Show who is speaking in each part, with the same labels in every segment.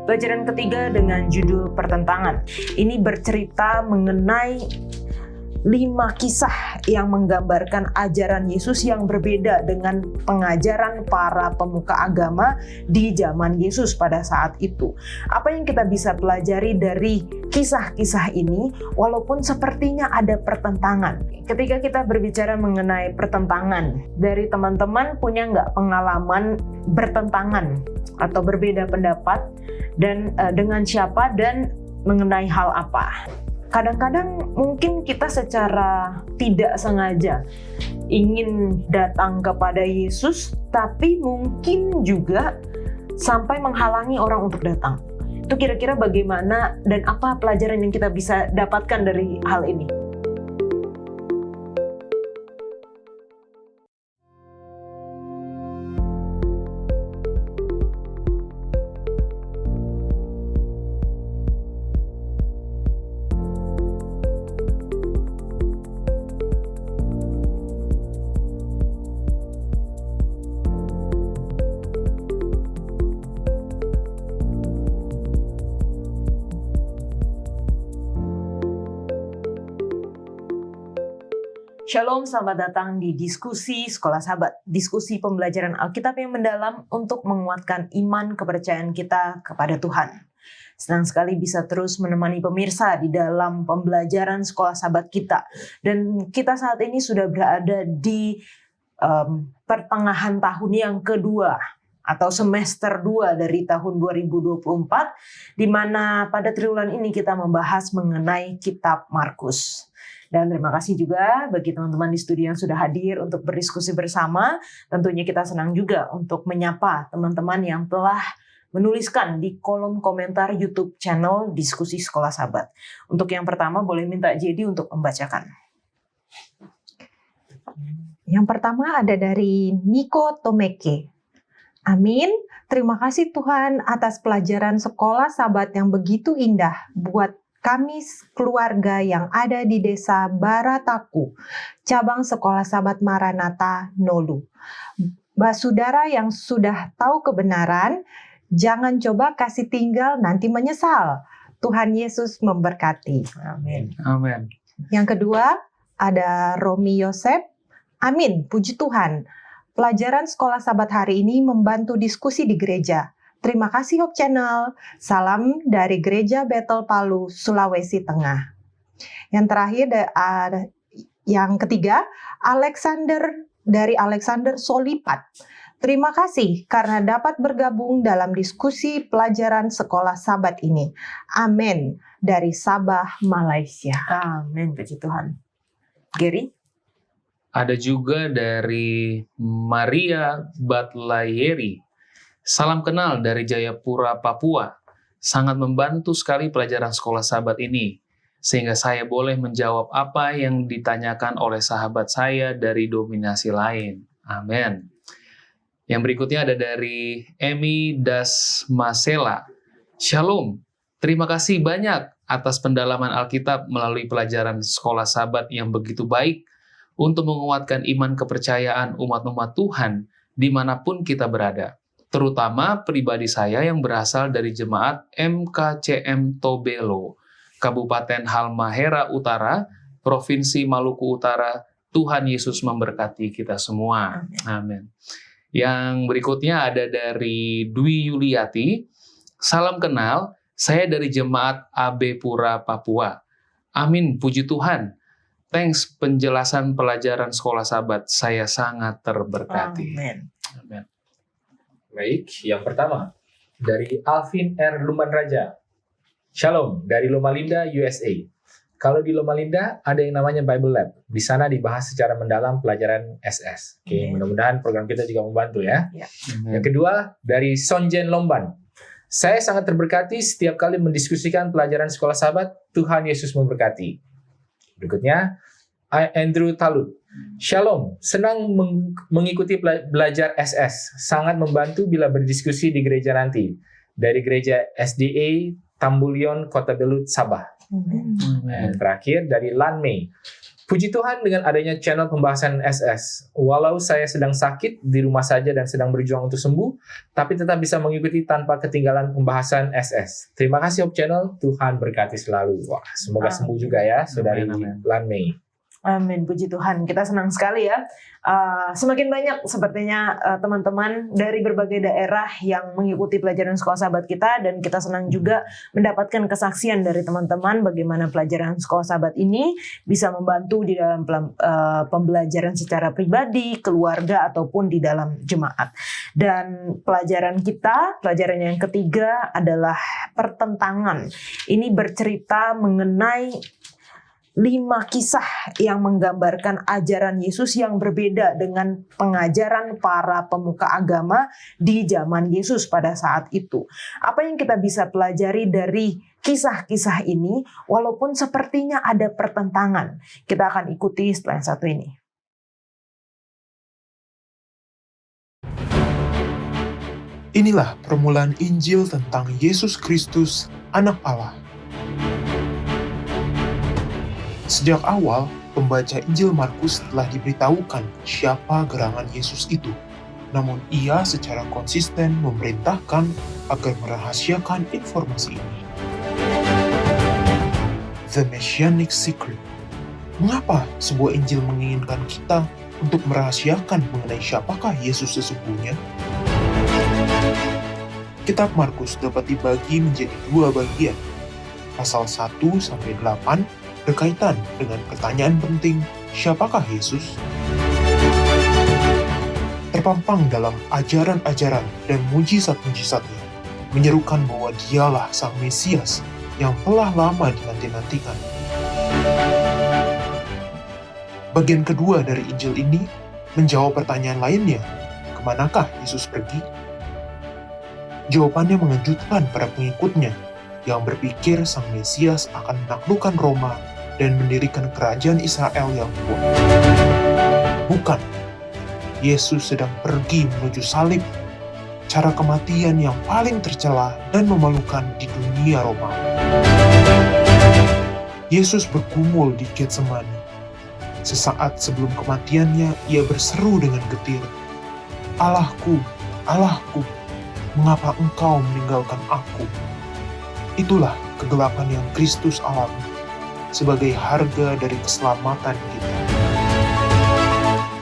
Speaker 1: Pelajaran ketiga dengan judul pertentangan. Ini bercerita mengenai 5 kisah yang menggambarkan ajaran Yesus yang berbeda dengan pengajaran para pemuka agama di zaman Yesus pada saat itu. Apa yang kita bisa pelajari dari kisah-kisah ini, walaupun sepertinya ada pertentangan. Ketika kita berbicara mengenai pertentangan, dari teman-teman punya nggak pengalaman bertentangan atau berbeda pendapat, dan dengan siapa dan mengenai hal apa? Kadang-kadang mungkin kita secara tidak sengaja ingin datang kepada Yesus, tapi mungkin juga sampai menghalangi orang untuk datang. Itu kira-kira bagaimana dan apa pelajaran yang kita bisa dapatkan dari hal ini? Shalom, selamat datang di Diskusi Sekolah Sahabat, diskusi pembelajaran Alkitab yang mendalam untuk menguatkan iman kepercayaan kita kepada Tuhan. Senang sekali bisa terus menemani pemirsa di dalam pembelajaran Sekolah Sahabat kita. Dan kita saat ini sudah berada di pertengahan tahun yang kedua atau semester 2 dari tahun 2024, di mana pada triwulan ini kita membahas mengenai kitab Markus. Dan terima kasih juga bagi teman-teman di studio yang sudah hadir untuk berdiskusi bersama. Tentunya kita senang juga untuk menyapa teman-teman yang telah menuliskan di kolom komentar YouTube channel Diskusi Sekolah Sahabat. Untuk yang pertama boleh minta JD untuk membacakan.
Speaker 2: Yang pertama ada dari Niko Tomeke. Amin. Terima kasih Tuhan atas pelajaran Sekolah Sahabat yang begitu indah buat kami keluarga yang ada di desa Barataku, cabang Sekolah Sahabat Maranatha, Nolu. Saudara yang sudah tahu kebenaran, jangan coba kasih tinggal nanti menyesal. Tuhan Yesus memberkati.
Speaker 1: Amin.
Speaker 3: Amin.
Speaker 2: Yang kedua, ada Romi Yosep. Amin, puji Tuhan. Pelajaran Sekolah Sahabat hari ini membantu diskusi di gereja. Terima kasih Hope Channel. Salam dari Gereja Bethel Palu, Sulawesi Tengah. Yang terakhir, yang ketiga, Alexander Solipat. Terima kasih karena dapat bergabung dalam diskusi pelajaran Sekolah Sahabat ini. Amin. Dari Sabah, Malaysia.
Speaker 1: Amin, puji Tuhan. Gary?
Speaker 3: Ada juga dari Maria Batlayeri. Salam kenal dari Jayapura, Papua. Sangat membantu sekali pelajaran Sekolah Sahabat ini, sehingga saya boleh menjawab apa yang ditanyakan oleh sahabat saya dari dominasi lain. Amin. Yang berikutnya ada dari Emi Dasmasela. Shalom, terima kasih banyak atas pendalaman Alkitab melalui pelajaran Sekolah Sahabat yang begitu baik untuk menguatkan iman kepercayaan umat-umat Tuhan dimanapun kita berada. Terutama pribadi saya yang berasal dari jemaat MKCM Tobelo, Kabupaten Halmahera Utara, Provinsi Maluku Utara. Tuhan Yesus memberkati kita semua. Amin. Yang berikutnya ada dari Dwi Yuliati. Salam kenal, saya dari jemaat AB Pura, Papua. Amin, puji Tuhan. Thanks penjelasan pelajaran Sekolah Sahabat. Saya sangat terberkati.
Speaker 1: Amin.
Speaker 3: Amin.
Speaker 4: Baik, yang pertama dari Alvin R. Lumanraja. Shalom dari Loma Linda, USA. Kalau di Loma Linda ada yang namanya Bible Lab. Di sana dibahas secara mendalam pelajaran SS. Oke, mudah-mudahan program kita juga membantu ya. Yang kedua dari Sonjen Lomban. Saya sangat terberkati setiap kali mendiskusikan pelajaran Sekolah Sahabat. Tuhan Yesus memberkati. Berikutnya Andrew Talut. Shalom, senang mengikuti belajar SS. Sangat membantu bila berdiskusi di gereja nanti. Dari gereja SDA Tambulion, Kota Belut, Sabah. Dan terakhir dari Lan Mei. Puji Tuhan dengan adanya channel pembahasan SS. Walau saya sedang sakit di rumah saja dan sedang berjuang untuk sembuh, tapi tetap bisa mengikuti tanpa ketinggalan pembahasan SS. Terima kasih Hope Channel, Tuhan berkati selalu. Wah, semoga sembuh juga ya, Saudari Lan Mei.
Speaker 1: Amin, puji Tuhan. Kita senang sekali ya. Semakin banyak sepertinya teman-teman dari berbagai daerah yang mengikuti pelajaran sekolah sahabat kita, dan kita senang juga mendapatkan kesaksian dari teman-teman bagaimana pelajaran sekolah sahabat ini bisa membantu di dalam pembelajaran secara pribadi, keluarga, ataupun di dalam jemaat. Dan pelajaran kita, pelajaran yang ketiga adalah pertentangan. Ini bercerita mengenai 5 kisah yang menggambarkan ajaran Yesus yang berbeda dengan pengajaran para pemuka agama di zaman Yesus pada saat itu. Apa yang kita bisa pelajari dari kisah-kisah ini, walaupun sepertinya ada pertentangan? Kita akan ikuti setelah yang satu ini.
Speaker 5: Inilah permulaan Injil tentang Yesus Kristus, Anak Allah. Sejak awal, pembaca Injil Markus telah diberitahukan siapa gerangan Yesus itu. Namun ia secara konsisten memerintahkan agar merahasiakan informasi ini. The Messianic Secret. Mengapa sebuah Injil menginginkan kita untuk merahasiakan mengenai siapakah Yesus sesungguhnya? Kitab Markus dapat dibagi menjadi 2 bagian. Pasal 1-8 berkaitan dengan pertanyaan penting, siapakah Yesus? Terpampang dalam ajaran-ajaran dan mujizat-mujizatnya, menyerukan bahwa dialah Sang Mesias yang telah lama dinanti-nantikan. Bagian kedua dari Injil ini menjawab pertanyaan lainnya, kemanakah Yesus pergi? Jawabannya mengejutkan para pengikutnya yang berpikir Sang Mesias akan menaklukkan Roma dan mendirikan kerajaan Israel yang kuat. Bukan, Yesus sedang pergi menuju salib, cara kematian yang paling tercela dan memalukan di dunia Romawi. Yesus bergumul di Getsemani. Sesaat sebelum kematiannya, ia berseru dengan getir, "Allahku, Allahku, mengapa engkau meninggalkan aku?" Itulah kegelapan yang Kristus alami sebagai harga dari keselamatan kita.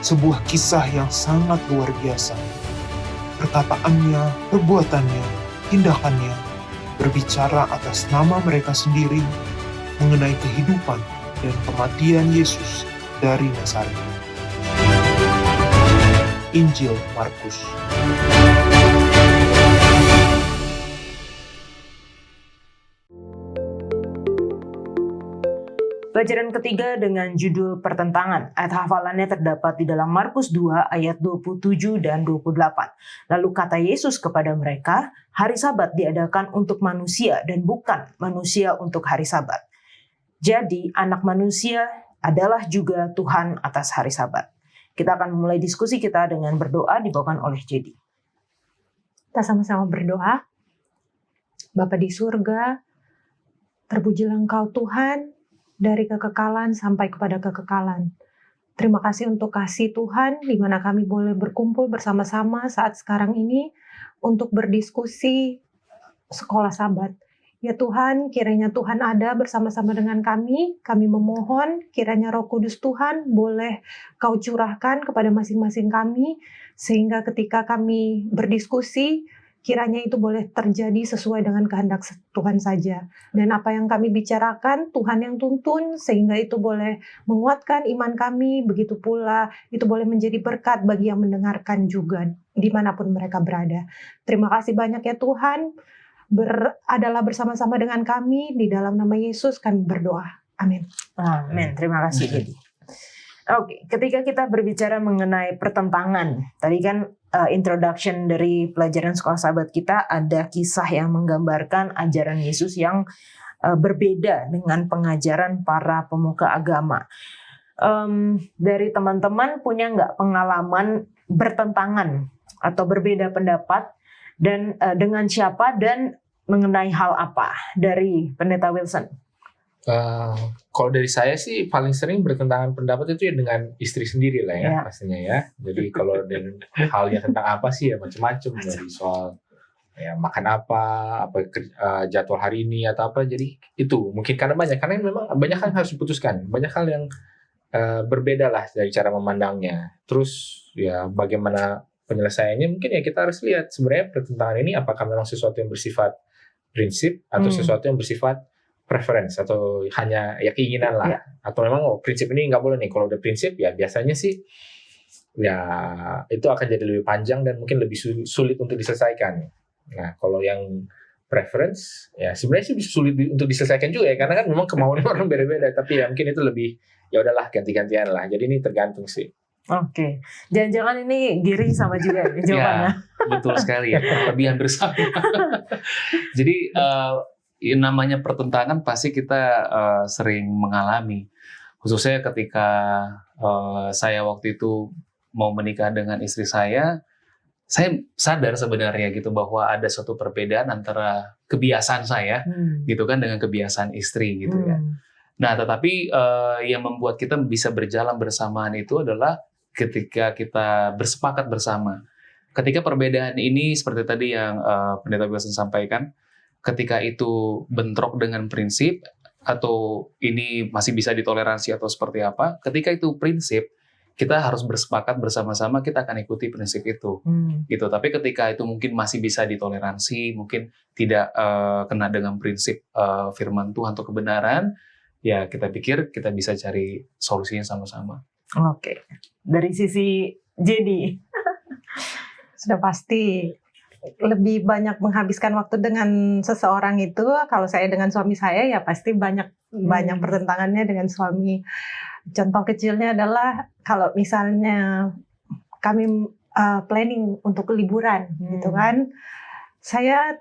Speaker 5: Sebuah kisah yang sangat luar biasa. Perkataannya, perbuatannya, tindakannya berbicara atas nama mereka sendiri mengenai kehidupan dan kematian Yesus dari Nazaret. Injil Markus.
Speaker 1: Pelajaran ketiga dengan judul pertentangan. Ayat hafalannya terdapat di dalam Markus 2 ayat 27 dan 28. Lalu kata Yesus kepada mereka, hari Sabat diadakan untuk manusia dan bukan manusia untuk hari Sabat. Jadi anak manusia adalah juga Tuhan atas hari Sabat. Kita akan memulai diskusi kita dengan berdoa dibawakan oleh Jedi.
Speaker 2: Kita sama-sama berdoa. Bapa di surga, terpujilah Engkau Tuhan, dari kekekalan sampai kepada kekekalan. Terima kasih untuk kasih Tuhan, di mana kami boleh berkumpul bersama-sama saat sekarang ini untuk berdiskusi sekolah Sabat. Ya Tuhan, kiranya Tuhan ada bersama-sama dengan kami memohon kiranya Roh Kudus Tuhan boleh Kau curahkan kepada masing-masing kami, sehingga ketika kami berdiskusi, kiranya itu boleh terjadi sesuai dengan kehendak Tuhan saja. Dan apa yang kami bicarakan, Tuhan yang tuntun, sehingga itu boleh menguatkan iman kami, begitu pula itu boleh menjadi berkat bagi yang mendengarkan juga, dimanapun mereka berada. Terima kasih banyak ya Tuhan, adalah bersama-sama dengan kami, di dalam nama Yesus kami berdoa. Amin.
Speaker 1: Amin. Terima kasih, Jadi. Oke, ketika kita berbicara mengenai pertentangan, tadi kan introduction dari pelajaran sekolah Sabat kita ada kisah yang menggambarkan ajaran Yesus yang berbeda dengan pengajaran para pemuka agama. Dari teman-teman punya nggak pengalaman bertentangan atau berbeda pendapat, dan dengan siapa dan mengenai hal apa? Dari Pendeta Wilson.
Speaker 4: Kalau dari saya sih paling sering bertentangan pendapat itu ya dengan istri sendiri lah ya,
Speaker 1: Ya.
Speaker 4: pastinya ya. Jadi kalau dengan halnya tentang apa sih ya macam-macam, dari soal ya makan apa jadwal hari ini atau apa. Jadi itu mungkin karena memang banyak hal yang harus diputuskan, banyak hal yang berbeda lah dari cara memandangnya. Terus ya bagaimana penyelesaiannya, mungkin ya kita harus lihat sebenarnya pertentangan ini apakah memang sesuatu yang bersifat prinsip atau sesuatu yang bersifat preference atau hanya ya keinginan lah, atau memang prinsip ini nggak boleh nih. Kalau udah prinsip ya biasanya sih ya itu akan jadi lebih panjang dan mungkin lebih sulit untuk diselesaikan. Nah kalau yang preference ya sebenarnya sih sulit untuk diselesaikan juga ya, karena kan memang kemauan orang beda-beda, tapi ya mungkin itu lebih ya udahlah ganti-gantian lah. Jadi ini tergantung sih.
Speaker 1: Oke, jangan-jangan ini Giri sama juga ya jawabannya.
Speaker 3: Ya, betul sekali ya, lebih hampir sama. Jadi namanya pertentangan pasti kita sering mengalami, khususnya ketika saya waktu itu mau menikah dengan istri saya sadar sebenarnya gitu bahwa ada suatu perbedaan antara kebiasaan saya gitu kan dengan kebiasaan istri gitu ya. Nah, tetapi yang membuat kita bisa berjalan bersamaan itu adalah ketika kita bersepakat bersama. Ketika perbedaan ini seperti tadi yang Pendeta Wilson sampaikan, ketika itu bentrok dengan prinsip atau ini masih bisa ditoleransi atau seperti apa, ketika itu prinsip, kita harus bersepakat bersama-sama kita akan ikuti prinsip itu. Gitu. Tapi ketika itu mungkin masih bisa ditoleransi, mungkin tidak kena dengan prinsip firman Tuhan atau kebenaran, ya kita pikir kita bisa cari solusinya sama-sama.
Speaker 1: Oke. Dari sisi JD.
Speaker 2: Sudah pasti lebih banyak menghabiskan waktu dengan seseorang itu. Kalau saya dengan suami saya ya pasti banyak pertentangannya dengan suami. Contoh kecilnya adalah kalau misalnya kami planning untuk liburan gitu kan. Saya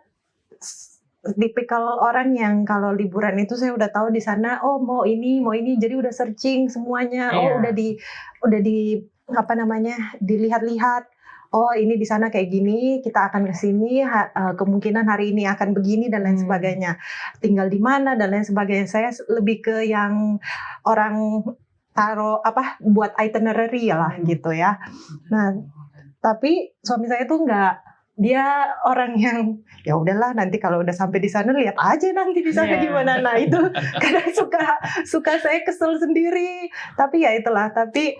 Speaker 2: tipikal orang yang kalau liburan itu saya udah tahu di sana mau ini jadi udah searching semuanya. Udah di apa namanya dilihat-lihat. Oh ini di sana kayak gini, kita akan ke sini, kemungkinan hari ini akan begini dan lain sebagainya. Tinggal di mana dan lain sebagainya. Saya lebih ke yang orang buat itinerary lah gitu ya. Nah, tapi suami saya tuh enggak. Dia orang yang ya udahlah nanti kalau udah sampai di sana lihat aja nanti di sana gimana. Nah itu kadang suka saya kesel sendiri. Tapi ya itulah. Tapi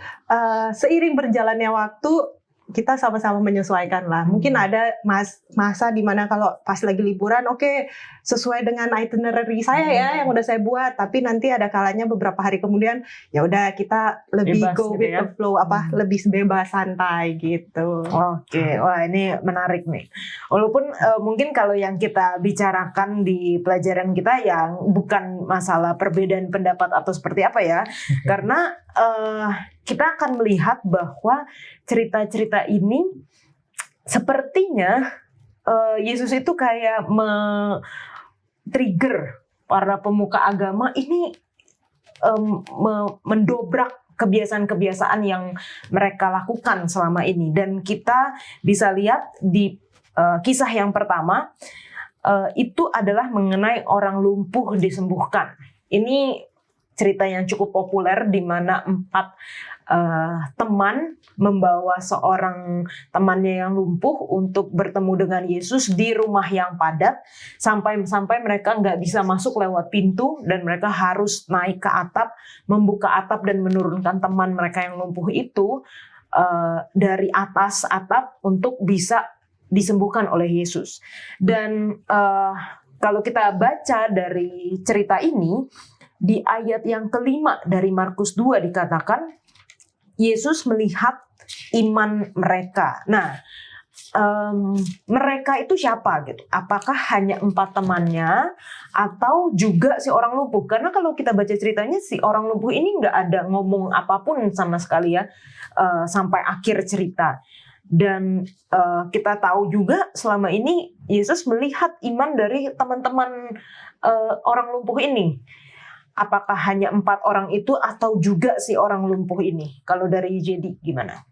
Speaker 2: seiring berjalannya waktu kita sama-sama menyesuaikan lah. Mungkin ada masa di mana kalau pas lagi liburan, oke, sesuai dengan itinerary saya ya yang udah saya buat. Tapi nanti ada kalanya beberapa hari kemudian, ya udah kita lebih
Speaker 1: bebas
Speaker 2: go
Speaker 1: gitu
Speaker 2: with
Speaker 1: ya.
Speaker 2: the flow, lebih bebas santai gitu.
Speaker 1: Oke, wah ini menarik nih. Walaupun mungkin kalau yang kita bicarakan di pelajaran kita yang bukan masalah perbedaan pendapat atau seperti apa ya, karena kita akan melihat bahwa cerita-cerita ini sepertinya Yesus itu kayak trigger para pemuka agama ini mendobrak kebiasaan-kebiasaan yang mereka lakukan selama ini. Dan kita bisa lihat di kisah yang pertama itu adalah mengenai orang lumpuh disembuhkan. Ini cerita yang cukup populer di mana 4 teman membawa seorang temannya yang lumpuh untuk bertemu dengan Yesus di rumah yang padat sampai mereka nggak bisa masuk lewat pintu dan mereka harus naik ke atap, membuka atap dan menurunkan teman mereka yang lumpuh itu dari atas atap untuk bisa disembuhkan oleh Yesus. Dan kalau kita baca dari cerita ini di ayat yang kelima dari Markus 2 dikatakan Yesus melihat iman mereka. Nah, mereka itu siapa gitu? Apakah hanya 4 temannya atau juga si orang lumpuh? Karena kalau kita baca ceritanya si orang lumpuh ini nggak ada ngomong apapun sama sekali ya sampai akhir cerita. Dan kita tahu juga selama ini Yesus melihat iman dari teman-teman orang lumpuh ini. Apakah hanya 4 orang itu atau juga si orang lumpuh ini? Kalau dari JD gimana?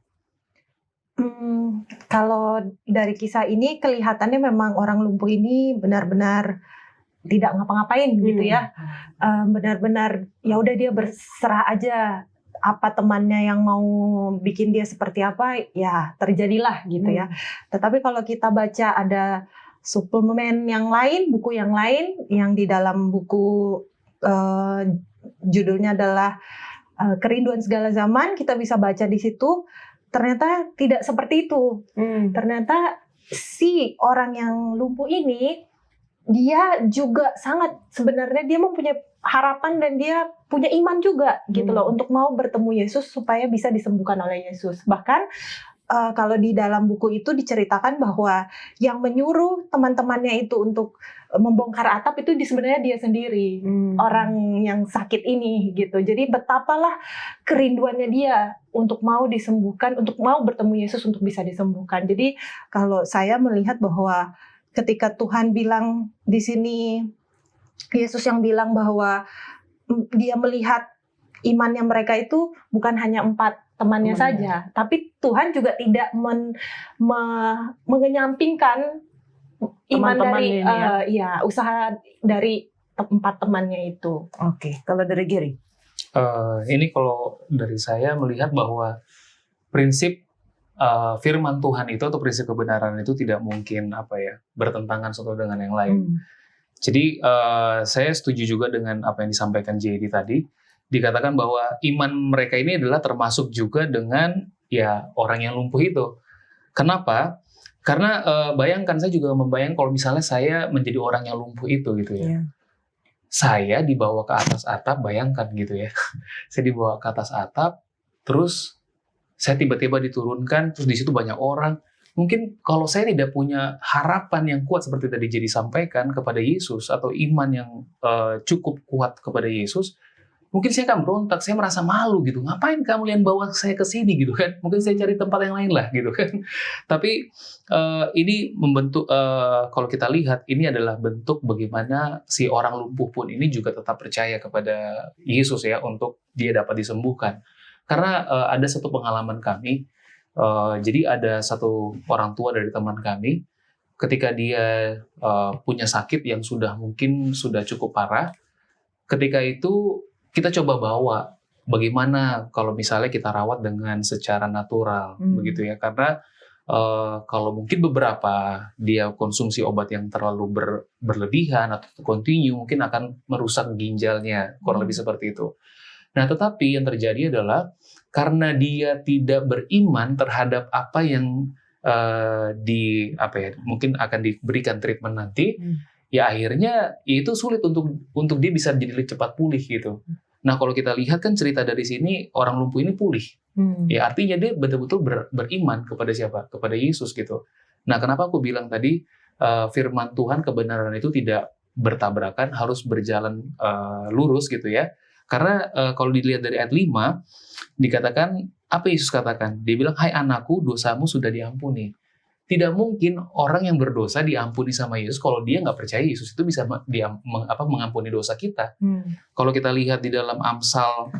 Speaker 2: Kalau dari kisah ini kelihatannya memang orang lumpuh ini benar-benar tidak ngapa-ngapain gitu ya. Benar-benar ya udah dia berserah aja, apa temannya yang mau bikin dia seperti apa ya terjadilah gitu ya. Tetapi kalau kita baca ada suplemen yang lain, buku yang lain yang di dalam buku judulnya adalah Kerinduan Segala Zaman, kita bisa baca di situ ternyata tidak seperti itu. Ternyata si orang yang lumpuh ini dia juga sangat sebenarnya dia mempunyai harapan dan dia punya iman juga gitu loh untuk mau bertemu Yesus supaya bisa disembuhkan oleh Yesus. Bahkan kalau di dalam buku itu diceritakan bahwa yang menyuruh teman-temannya itu untuk membongkar atap itu sebenarnya dia sendiri, orang yang sakit ini gitu. Jadi betapalah kerinduannya dia untuk mau disembuhkan, untuk mau bertemu Yesus untuk bisa disembuhkan. Jadi kalau saya melihat bahwa ketika Tuhan bilang di sini, Yesus yang bilang bahwa dia melihat imannya mereka itu bukan hanya 4 temannya saja, tapi Tuhan juga tidak mengenyampingkan iman dari usaha dari 4 temannya itu.
Speaker 1: Oke, kalau dari Giri?
Speaker 3: Ini kalau dari saya melihat bahwa prinsip firman Tuhan itu atau prinsip kebenaran itu tidak mungkin bertentangan satu dengan yang lain. Jadi saya setuju juga dengan apa yang disampaikan JD tadi. Dikatakan bahwa iman mereka ini adalah termasuk juga dengan ya orang yang lumpuh itu. Kenapa? Karena bayangkan, saya juga membayangkan kalau misalnya saya menjadi orang yang lumpuh itu gitu ya. Saya dibawa ke atas atap, bayangkan gitu ya. Saya dibawa ke atas atap, terus saya tiba-tiba diturunkan, terus di situ banyak orang. Mungkin kalau saya tidak punya harapan yang kuat seperti tadi jadi sampaikan kepada Yesus atau iman yang cukup kuat kepada Yesus, mungkin saya akan berontak, saya merasa malu gitu. Ngapain kamu yang bawa saya ke sini gitu kan? Mungkin saya cari tempat yang lain lah gitu kan. Tapi ini membentuk, kalau kita lihat, ini adalah bentuk bagaimana si orang lumpuh pun ini juga tetap percaya kepada Yesus ya, untuk dia dapat disembuhkan. Karena ada satu pengalaman kami, jadi ada satu orang tua dari teman kami, ketika dia punya sakit yang mungkin sudah cukup parah, ketika itu kita coba bawa bagaimana kalau misalnya kita rawat dengan secara natural, begitu ya. Karena kalau mungkin beberapa dia konsumsi obat yang terlalu berlebihan atau continue, mungkin akan merusak ginjalnya, kurang lebih seperti itu. Nah, tetapi yang terjadi adalah karena dia tidak beriman terhadap apa yang mungkin akan diberikan treatment nanti, ya akhirnya itu sulit untuk dia bisa jadi cepat pulih gitu. Nah, kalau kita lihat kan cerita dari sini, orang lumpuh ini pulih. Ya artinya dia betul-betul beriman kepada siapa? Kepada Yesus gitu. Nah, kenapa aku bilang tadi firman Tuhan kebenaran itu tidak bertabrakan, harus berjalan lurus gitu ya. Karena kalau dilihat dari ayat 5, dikatakan, apa Yesus katakan? Dia bilang, "Hai anakku, dosamu sudah diampuni." Tidak mungkin orang yang berdosa diampuni sama Yesus kalau dia nggak percaya Yesus itu bisa mengampuni dosa kita. Kalau kita lihat di dalam Amsal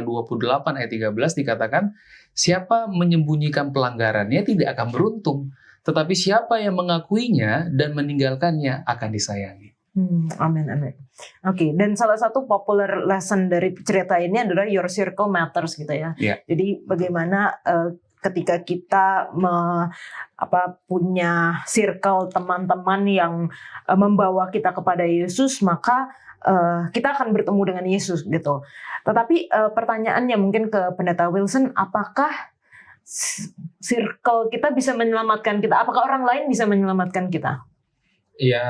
Speaker 3: 28 ayat 13 dikatakan, "Siapa menyembunyikan pelanggarannya tidak akan beruntung, tetapi siapa yang mengakuinya dan meninggalkannya akan disayangi."
Speaker 1: Amin, amin. Oke, dan salah satu popular lesson dari cerita ini adalah your circle matters gitu ya. Jadi bagaimana ketika kita punya circle teman-teman yang membawa kita kepada Yesus, maka kita akan bertemu dengan Yesus gitu. Tetapi pertanyaannya mungkin ke Pendeta Wilson, apakah circle kita bisa menyelamatkan kita? Apakah orang lain bisa menyelamatkan kita?
Speaker 4: Ya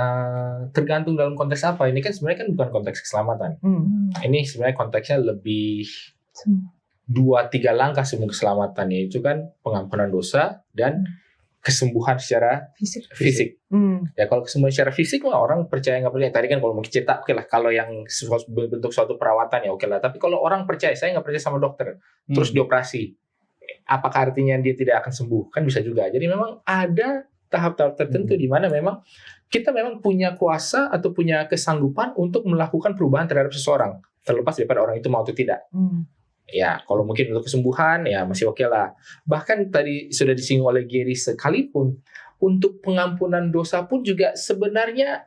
Speaker 4: tergantung dalam konteks apa. Ini kan sebenarnya bukan konteks keselamatan. Ini sebenarnya konteksnya lebih 2-3 langkah sebelum keselamatan, yaitu kan pengampunan dosa dan kesembuhan secara fisik. Ya kalau kesembuhan secara fisik lah orang percaya nggak percaya. Tadi kan kalau mungkin cerita oke lah, kalau yang bentuk suatu perawatan ya oke lah. Tapi kalau orang percaya, saya nggak percaya sama dokter, terus dioperasi, apakah artinya dia tidak akan sembuh? Kan bisa juga. Jadi memang ada tahap-tahap tertentu di mana memang kita memang punya kuasa atau punya kesanggupan untuk melakukan perubahan terhadap seseorang, terlepas daripada orang itu mau atau tidak. Ya, kalau mungkin untuk kesembuhan ya masih oke lah. Bahkan tadi sudah disinggung oleh Gary, sekalipun untuk pengampunan dosa pun juga sebenarnya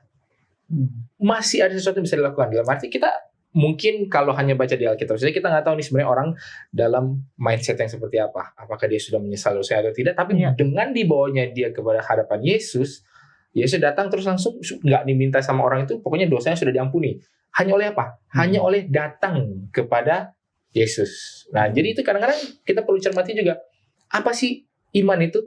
Speaker 4: masih ada sesuatu yang bisa dilakukan. Dalam arti kita mungkin kalau hanya baca di Alkitab saja kita nggak tahu nih sebenarnya orang dalam mindset yang seperti apa. Apakah dia sudah menyesal dosa atau tidak. Tapi dengan dibawanya dia kepada hadapan Yesus, Yesus datang terus langsung nggak diminta sama orang itu, pokoknya dosanya sudah diampuni. Hanya oleh apa? Hanya oleh datang kepada Yesus. Nah, jadi itu kadang-kadang kita perlu cermati juga. Apa sih iman itu?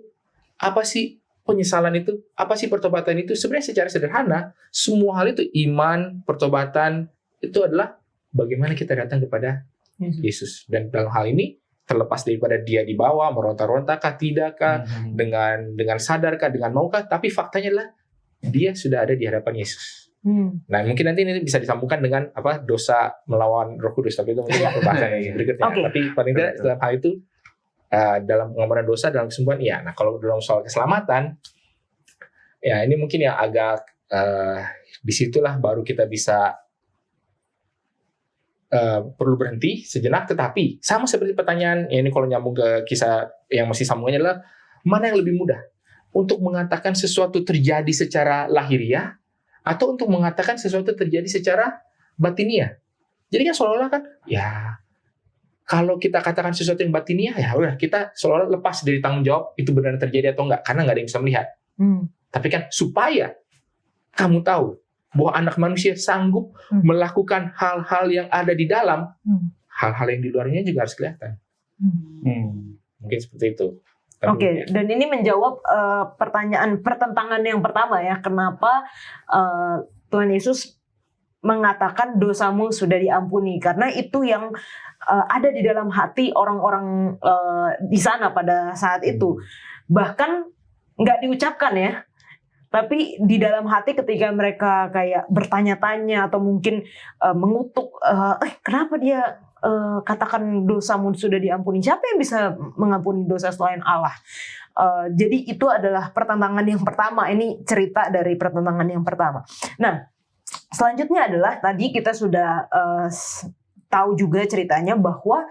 Speaker 4: Apa sih penyesalan itu? Apa sih pertobatan itu? Sebenarnya secara sederhana, semua hal itu, iman, pertobatan, itu adalah bagaimana kita datang kepada Yesus. Dan dalam hal ini, terlepas daripada dia dibawa, meronta-rontakah, tidakkah, dengan sadarkah, dengan maukah, tapi faktanya adalah dia sudah ada di hadapan Yesus. Nah, mungkin nanti ini bisa disambungkan dengan dosa melawan Roh Kudus, tapi itu mungkin pembahasan berikutnya. Tapi paling tidak dalam hal itu, dalam pengampunan dosa, dalam kesembuhan, iya. Nah, kalau dalam soal keselamatan, ya ini mungkin yang agak disitulah baru kita bisa perlu berhenti sejenak. Tetapi sama seperti pertanyaan, ya ini kalau nyambung ke kisah yang masih sambungannya adalah, mana yang lebih mudah? Untuk mengatakan sesuatu terjadi secara lahiriah, atau untuk mengatakan sesuatu terjadi secara batiniah. Jadi kan seolah-olah kan, ya kalau kita katakan sesuatu yang batiniah, ya udah kita seolah-olah lepas dari tanggung jawab itu benar terjadi atau enggak, karena nggak ada yang bisa melihat. Tapi kan supaya kamu tahu bahwa anak manusia sanggup melakukan hal-hal yang ada di dalam, hal-hal yang di luarnya juga harus kelihatan. Mungkin seperti itu.
Speaker 1: Oke, dan ini menjawab pertanyaan pertentangan yang pertama ya, kenapa Tuhan Yesus mengatakan dosamu sudah diampuni, karena itu yang ada di dalam hati orang-orang di sana pada saat itu. Bahkan nggak diucapkan ya, tapi di dalam hati ketika mereka kayak bertanya-tanya atau mungkin mengutuk, kenapa dia katakan dosamu sudah diampuni? Siapa yang bisa mengampuni dosa selain Allah? Jadi itu adalah pertentangan yang pertama. Ini cerita dari pertentangan yang pertama. Nah, selanjutnya adalah tadi kita sudah tahu juga ceritanya bahwa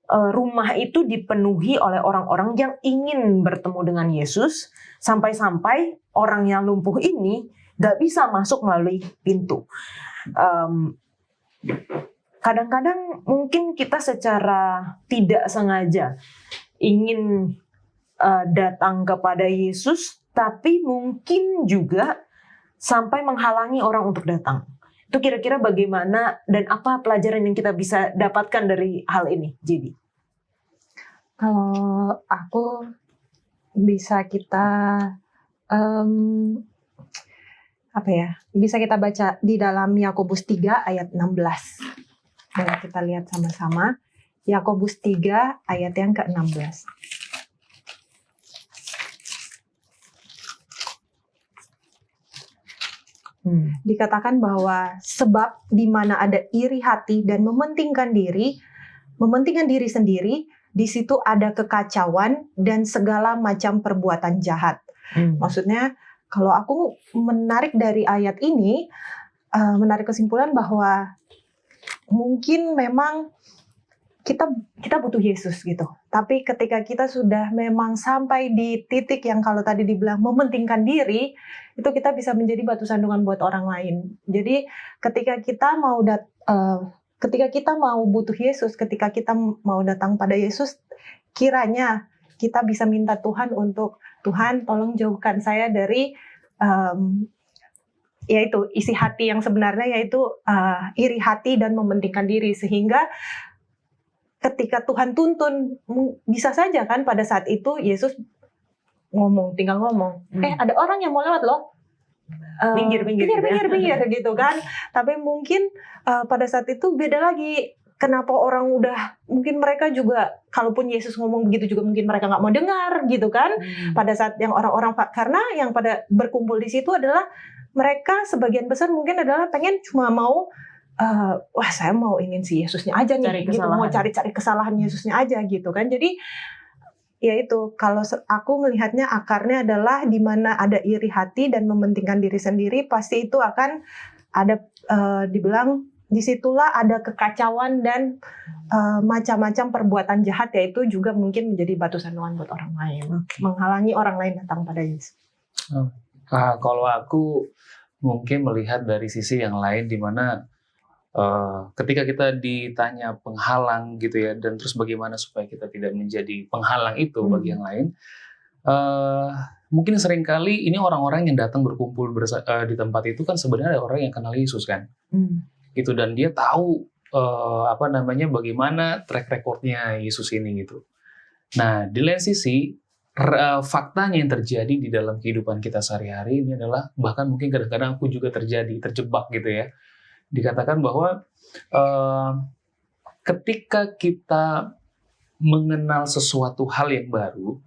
Speaker 1: rumah itu dipenuhi oleh orang-orang yang ingin bertemu dengan Yesus, sampai-sampai orang yang lumpuh ini nggak bisa masuk melalui pintu. Kadang-kadang mungkin kita secara tidak sengaja ingin datang kepada Yesus, tapi mungkin juga sampai menghalangi orang untuk datang. Itu kira-kira bagaimana dan apa pelajaran yang kita bisa dapatkan dari hal ini, Jadi?
Speaker 2: Kalau aku bisa kita bisa kita baca di dalam Yakobus 3 ayat 16. Mari kita lihat sama-sama. Yakobus 3 ayat yang ke-16. Dikatakan bahwa sebab di mana ada iri hati dan mementingkan diri sendiri, di situ ada kekacauan dan segala macam perbuatan jahat. Maksudnya, kalau aku menarik dari ayat ini, menarik kesimpulan bahwa mungkin memang kita butuh Yesus gitu. Tapi ketika kita sudah memang sampai di titik yang kalau tadi dibilang mementingkan diri, itu kita bisa menjadi batu sandungan buat orang lain. Jadi ketika kita mau butuh Yesus, ketika kita mau datang pada Yesus, kiranya kita bisa minta Tuhan untuk, Tuhan tolong jauhkan saya dari yaitu isi hati yang sebenarnya, yaitu iri hati dan mementingkan diri, sehingga ketika Tuhan tuntun, bisa saja kan pada saat itu Yesus tinggal ngomong, ada orang yang mau lewat loh,
Speaker 1: Pinggir
Speaker 2: gitu kan. Tapi mungkin pada saat itu beda lagi. Kenapa orang mungkin mereka juga, kalaupun Yesus ngomong begitu juga mungkin mereka nggak mau dengar gitu kan. Pada saat yang orang-orang, karena yang pada berkumpul di situ adalah mereka sebagian besar mungkin adalah pengen cuma mau saya mau ingin si Yesusnya aja nih, gitu, mau cari-cari kesalahan Yesusnya aja gitu kan. Jadi ya itu, kalau aku melihatnya akarnya adalah di mana ada iri hati dan mementingkan diri sendiri, pasti itu akan ada dibilang disitulah ada kekacauan dan macam-macam perbuatan jahat, yaitu juga mungkin menjadi batu sandungan buat orang lain, menghalangi orang lain datang pada Yesus.
Speaker 3: Kalau aku mungkin melihat dari sisi yang lain, di mana ketika kita ditanya penghalang gitu ya, dan terus bagaimana supaya kita tidak menjadi penghalang itu bagi yang lain, mungkin seringkali ini orang-orang yang datang berkumpul di tempat itu kan sebenarnya ada orang yang kenal Yesus kan, gitu, dan dia tahu bagaimana track recordnya Yesus ini gitu. Nah, di lain sisi faktanya yang terjadi di dalam kehidupan kita sehari-hari ini adalah, bahkan mungkin kadang-kadang aku juga terjebak gitu ya. Dikatakan bahwa ketika kita mengenal sesuatu hal yang baru,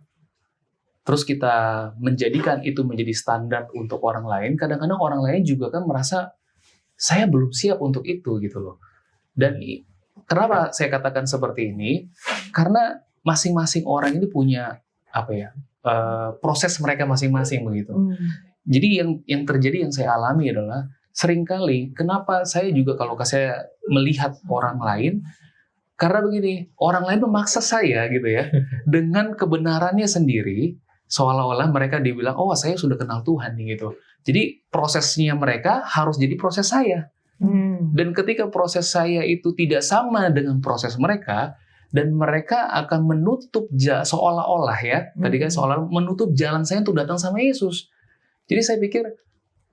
Speaker 3: terus kita menjadikan itu menjadi standar untuk orang lain, kadang-kadang orang lain juga kan merasa saya belum siap untuk itu gitu loh. Dan kenapa saya katakan seperti ini? Karena masing-masing orang ini punya proses mereka masing-masing begitu. Jadi yang terjadi, yang saya alami adalah seringkali kenapa saya juga kalau saya melihat orang lain, karena begini, orang lain memaksa saya gitu ya dengan kebenarannya sendiri, seolah-olah mereka dibilang, oh saya sudah kenal Tuhan nih gitu. Jadi prosesnya mereka harus jadi proses saya. Dan ketika proses saya itu tidak sama dengan proses mereka, dan mereka akan menutup seolah-olah ya, tadi kan seolah menutup jalan saya untuk datang sama Yesus. Jadi saya pikir,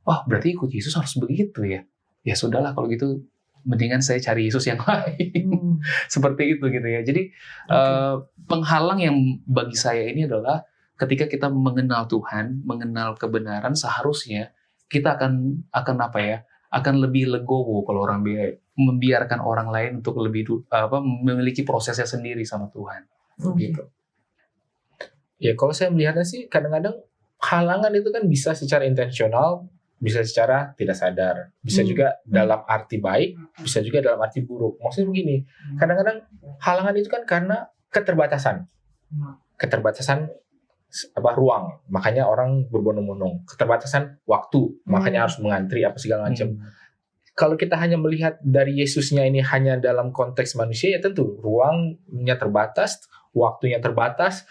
Speaker 3: berarti ikut Yesus harus begitu ya. Ya sudahlah kalau gitu, mendingan saya cari Yesus yang lain. Seperti itu gitu ya. Jadi penghalang yang bagi saya ini adalah ketika kita mengenal Tuhan, mengenal kebenaran, seharusnya kita akan lebih legowo kalau orang membiarkan orang lain untuk lebih memiliki prosesnya sendiri sama Tuhan. Gitu.
Speaker 4: Ya kalau saya melihatnya sih, kadang-kadang halangan itu kan bisa secara intensional, bisa secara tidak sadar, bisa juga dalam arti baik, bisa juga dalam arti buruk. Maksudnya begini, kadang-kadang halangan itu kan karena keterbatasan ruang, makanya orang berbondong-bondong, keterbatasan waktu, makanya harus mengantri apa segala macam. Kalau kita hanya melihat dari Yesusnya ini hanya dalam konteks manusia, ya tentu ruangnya terbatas, waktunya terbatas,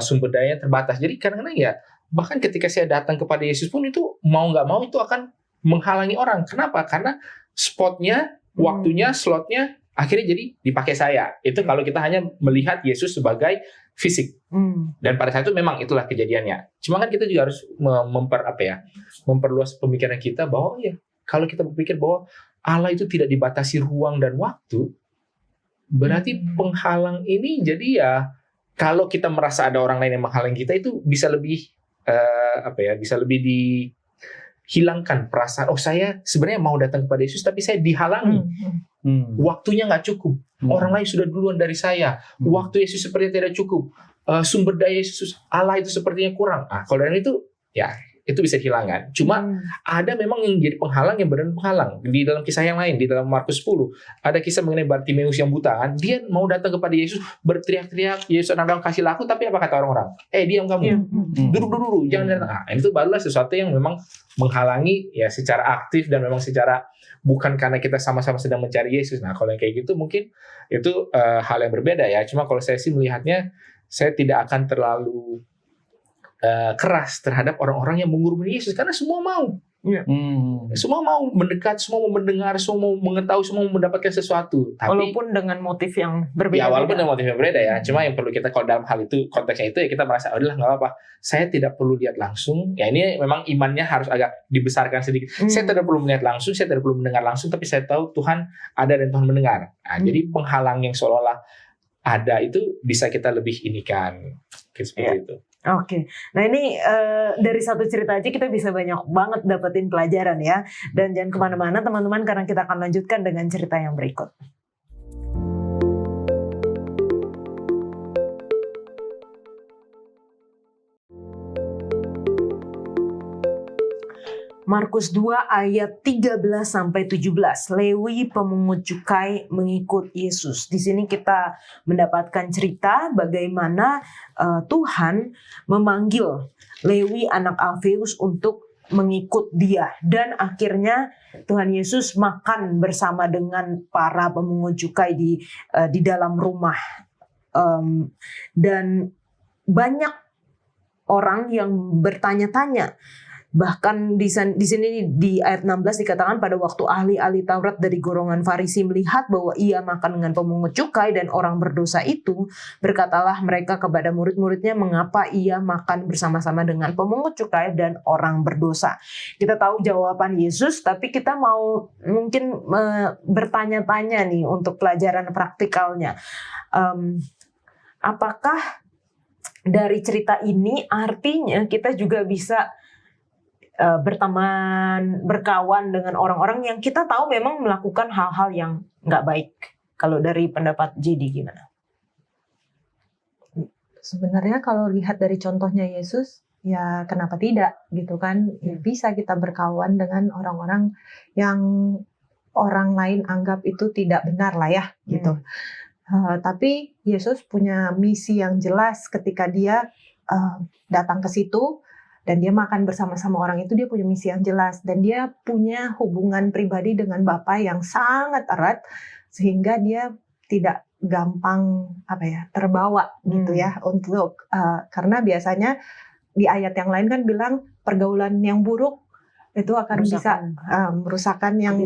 Speaker 4: sumber dayanya terbatas. Jadi kadang-kadang ya, bahkan ketika saya datang kepada Yesus pun itu mau nggak mau itu akan menghalangi orang. Kenapa? Karena spotnya, waktunya, slotnya akhirnya jadi dipakai saya. Itu kalau kita hanya melihat Yesus sebagai fisik. Dan pada saat itu memang itulah kejadiannya. Cuma kan kita juga harus memperluas pemikiran kita bahwa ya, kalau kita berpikir bahwa Allah itu tidak dibatasi ruang dan waktu, berarti penghalang ini jadi ya, kalau kita merasa ada orang lain yang menghalangi kita, itu bisa lebih bisa lebih dihilangkan perasaan, saya sebenarnya mau datang kepada Yesus tapi saya dihalangi. Waktunya nggak cukup, orang lain sudah duluan dari saya, waktu Yesus sepertinya tidak cukup, sumber daya Yesus Allah itu sepertinya kurang. Kalau dari itu ya itu bisa dihilangkan. Cuma ada memang yang jadi penghalang, yang benar penghalang. Di dalam kisah yang lain, di dalam Markus 10 ada kisah mengenai Bartimeus yang buta kan. Dia mau datang kepada Yesus, berteriak-teriak, Yesus anak-anak kasihlah aku, tapi apa kata orang-orang? Diam kamu, duduk dulu, jangan datang. Itu barulah sesuatu yang memang menghalangi ya secara aktif, dan memang secara bukan karena kita sama-sama sedang mencari Yesus. Nah kalau yang kayak gitu mungkin itu hal yang berbeda ya. Cuma kalau saya sih melihatnya, saya tidak akan terlalu keras terhadap orang-orang yang mengurumi Yesus, karena semua mau. Semua mau mendekat, semua mau mendengar, semua mau mengetahui, semua mau mendapatkan sesuatu. Tapi,
Speaker 1: walaupun dengan motif yang berbeda.
Speaker 4: Ya walaupun dengan motif yang berbeda ya. Cuma yang perlu kita, kalau dalam hal itu, konteksnya itu ya kita merasa, udahlah nggak apa-apa. Saya tidak perlu lihat langsung. Ya ini memang imannya harus agak dibesarkan sedikit. Saya tidak perlu melihat langsung, saya tidak perlu mendengar langsung, tapi saya tahu Tuhan ada dan Tuhan mendengar. Jadi penghalang yang seolah-olah ada itu bisa kita lebih inikan. Seperti itu.
Speaker 1: Oke, nah ini dari satu cerita aja kita bisa banyak banget dapetin pelajaran ya. Dan jangan kemana-mana teman-teman, karena kita akan lanjutkan dengan cerita yang berikut. Markus 2 ayat 13-17. Lewi pemungut cukai mengikut Yesus. Di sini kita mendapatkan cerita bagaimana Tuhan memanggil Lewi anak Alfeus untuk mengikut dia, dan akhirnya Tuhan Yesus makan bersama dengan para pemungut cukai di dalam rumah. Dan banyak orang yang bertanya-tanya. Bahkan di sini di ayat 16 dikatakan pada waktu ahli-ahli Taurat dari golongan Farisi melihat bahwa ia makan dengan pemungut cukai dan orang berdosa itu, berkatalah mereka kepada murid-muridnya, mengapa ia makan bersama-sama dengan pemungut cukai dan orang berdosa. Kita tahu jawaban Yesus, tapi kita mau mungkin bertanya-tanya nih untuk pelajaran praktikalnya. Apakah dari cerita ini artinya kita juga bisa berteman, berkawan dengan orang-orang yang kita tahu memang melakukan hal-hal yang nggak baik? Kalau dari pendapat JD gimana?
Speaker 2: Sebenarnya kalau lihat dari contohnya Yesus, ya kenapa tidak gitu kan? Ya, bisa kita berkawan dengan orang-orang yang orang lain anggap itu tidak benar lah ya gitu. Tapi Yesus punya misi yang jelas ketika dia datang ke situ. Dan dia makan bersama-sama orang itu, dia punya misi yang jelas. Dan dia punya hubungan pribadi dengan Bapa yang sangat erat. Sehingga dia tidak gampang terbawa gitu ya. Karena biasanya di ayat yang lain kan bilang pergaulan yang buruk itu akan bisa merusakkan yang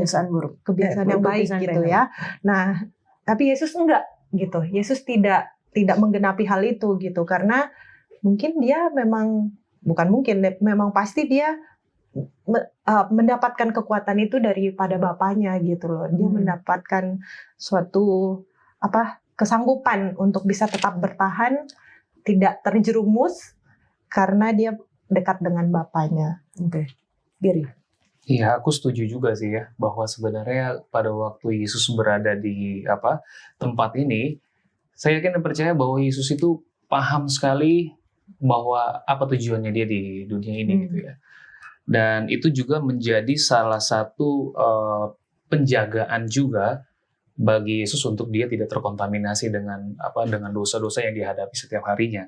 Speaker 2: kebiasaan yang baik gitu ya. Nah, tapi Yesus enggak gitu. Yesus tidak menggenapi hal itu gitu. Karena mungkin dia memang memang pasti dia mendapatkan kekuatan itu daripada Bapaknya gitu loh. Dia mendapatkan suatu kesanggupan untuk bisa tetap bertahan, tidak terjerumus karena dia dekat dengan Bapaknya.
Speaker 1: Oke. Giri.
Speaker 3: Iya, aku setuju juga sih ya bahwa sebenarnya pada waktu Yesus berada di tempat ini, saya yakin dan percaya bahwa Yesus itu paham sekali bahwa apa tujuannya dia di dunia ini gitu ya. Dan itu juga menjadi salah satu penjagaan juga bagi Yesus untuk dia tidak terkontaminasi dengan dosa-dosa yang dihadapi setiap harinya.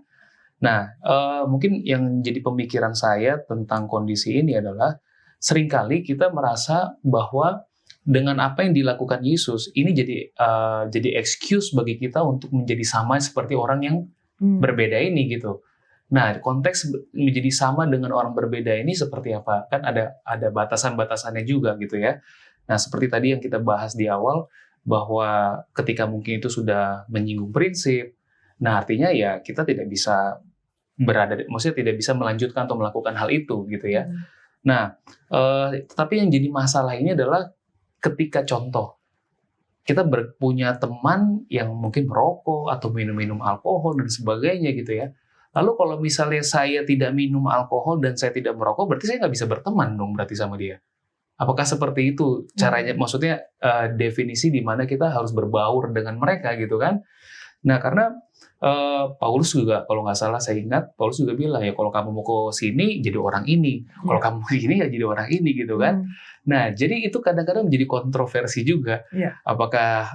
Speaker 3: Nah, mungkin yang jadi pemikiran saya tentang kondisi ini adalah seringkali kita merasa bahwa dengan apa yang dilakukan Yesus ini jadi excuse bagi kita untuk menjadi sama seperti orang yang berbeda ini gitu. Nah, konteks menjadi sama dengan orang berbeda ini seperti apa? Kan ada batasan-batasannya juga gitu ya. Nah, seperti tadi yang kita bahas di awal, bahwa ketika mungkin itu sudah menyinggung prinsip, nah artinya ya kita tidak bisa maksudnya tidak bisa melanjutkan atau melakukan hal itu gitu ya. Nah, tapi yang jadi masalah ini adalah ketika contoh, kita punya teman yang mungkin merokok atau minum-minum alkohol dan sebagainya gitu ya. Lalu kalau misalnya saya tidak minum alkohol dan saya tidak merokok, berarti saya nggak bisa berteman dong berarti sama dia. Apakah seperti itu caranya? Maksudnya definisi di mana kita harus berbaur dengan mereka gitu kan? Nah, karena Paulus juga, kalau nggak salah saya ingat, Paulus juga bilang ya kalau kamu mau ke sini jadi orang ini, kalau kamu ke sini ya jadi orang ini gitu kan. Nah, jadi itu kadang-kadang menjadi kontroversi juga. Apakah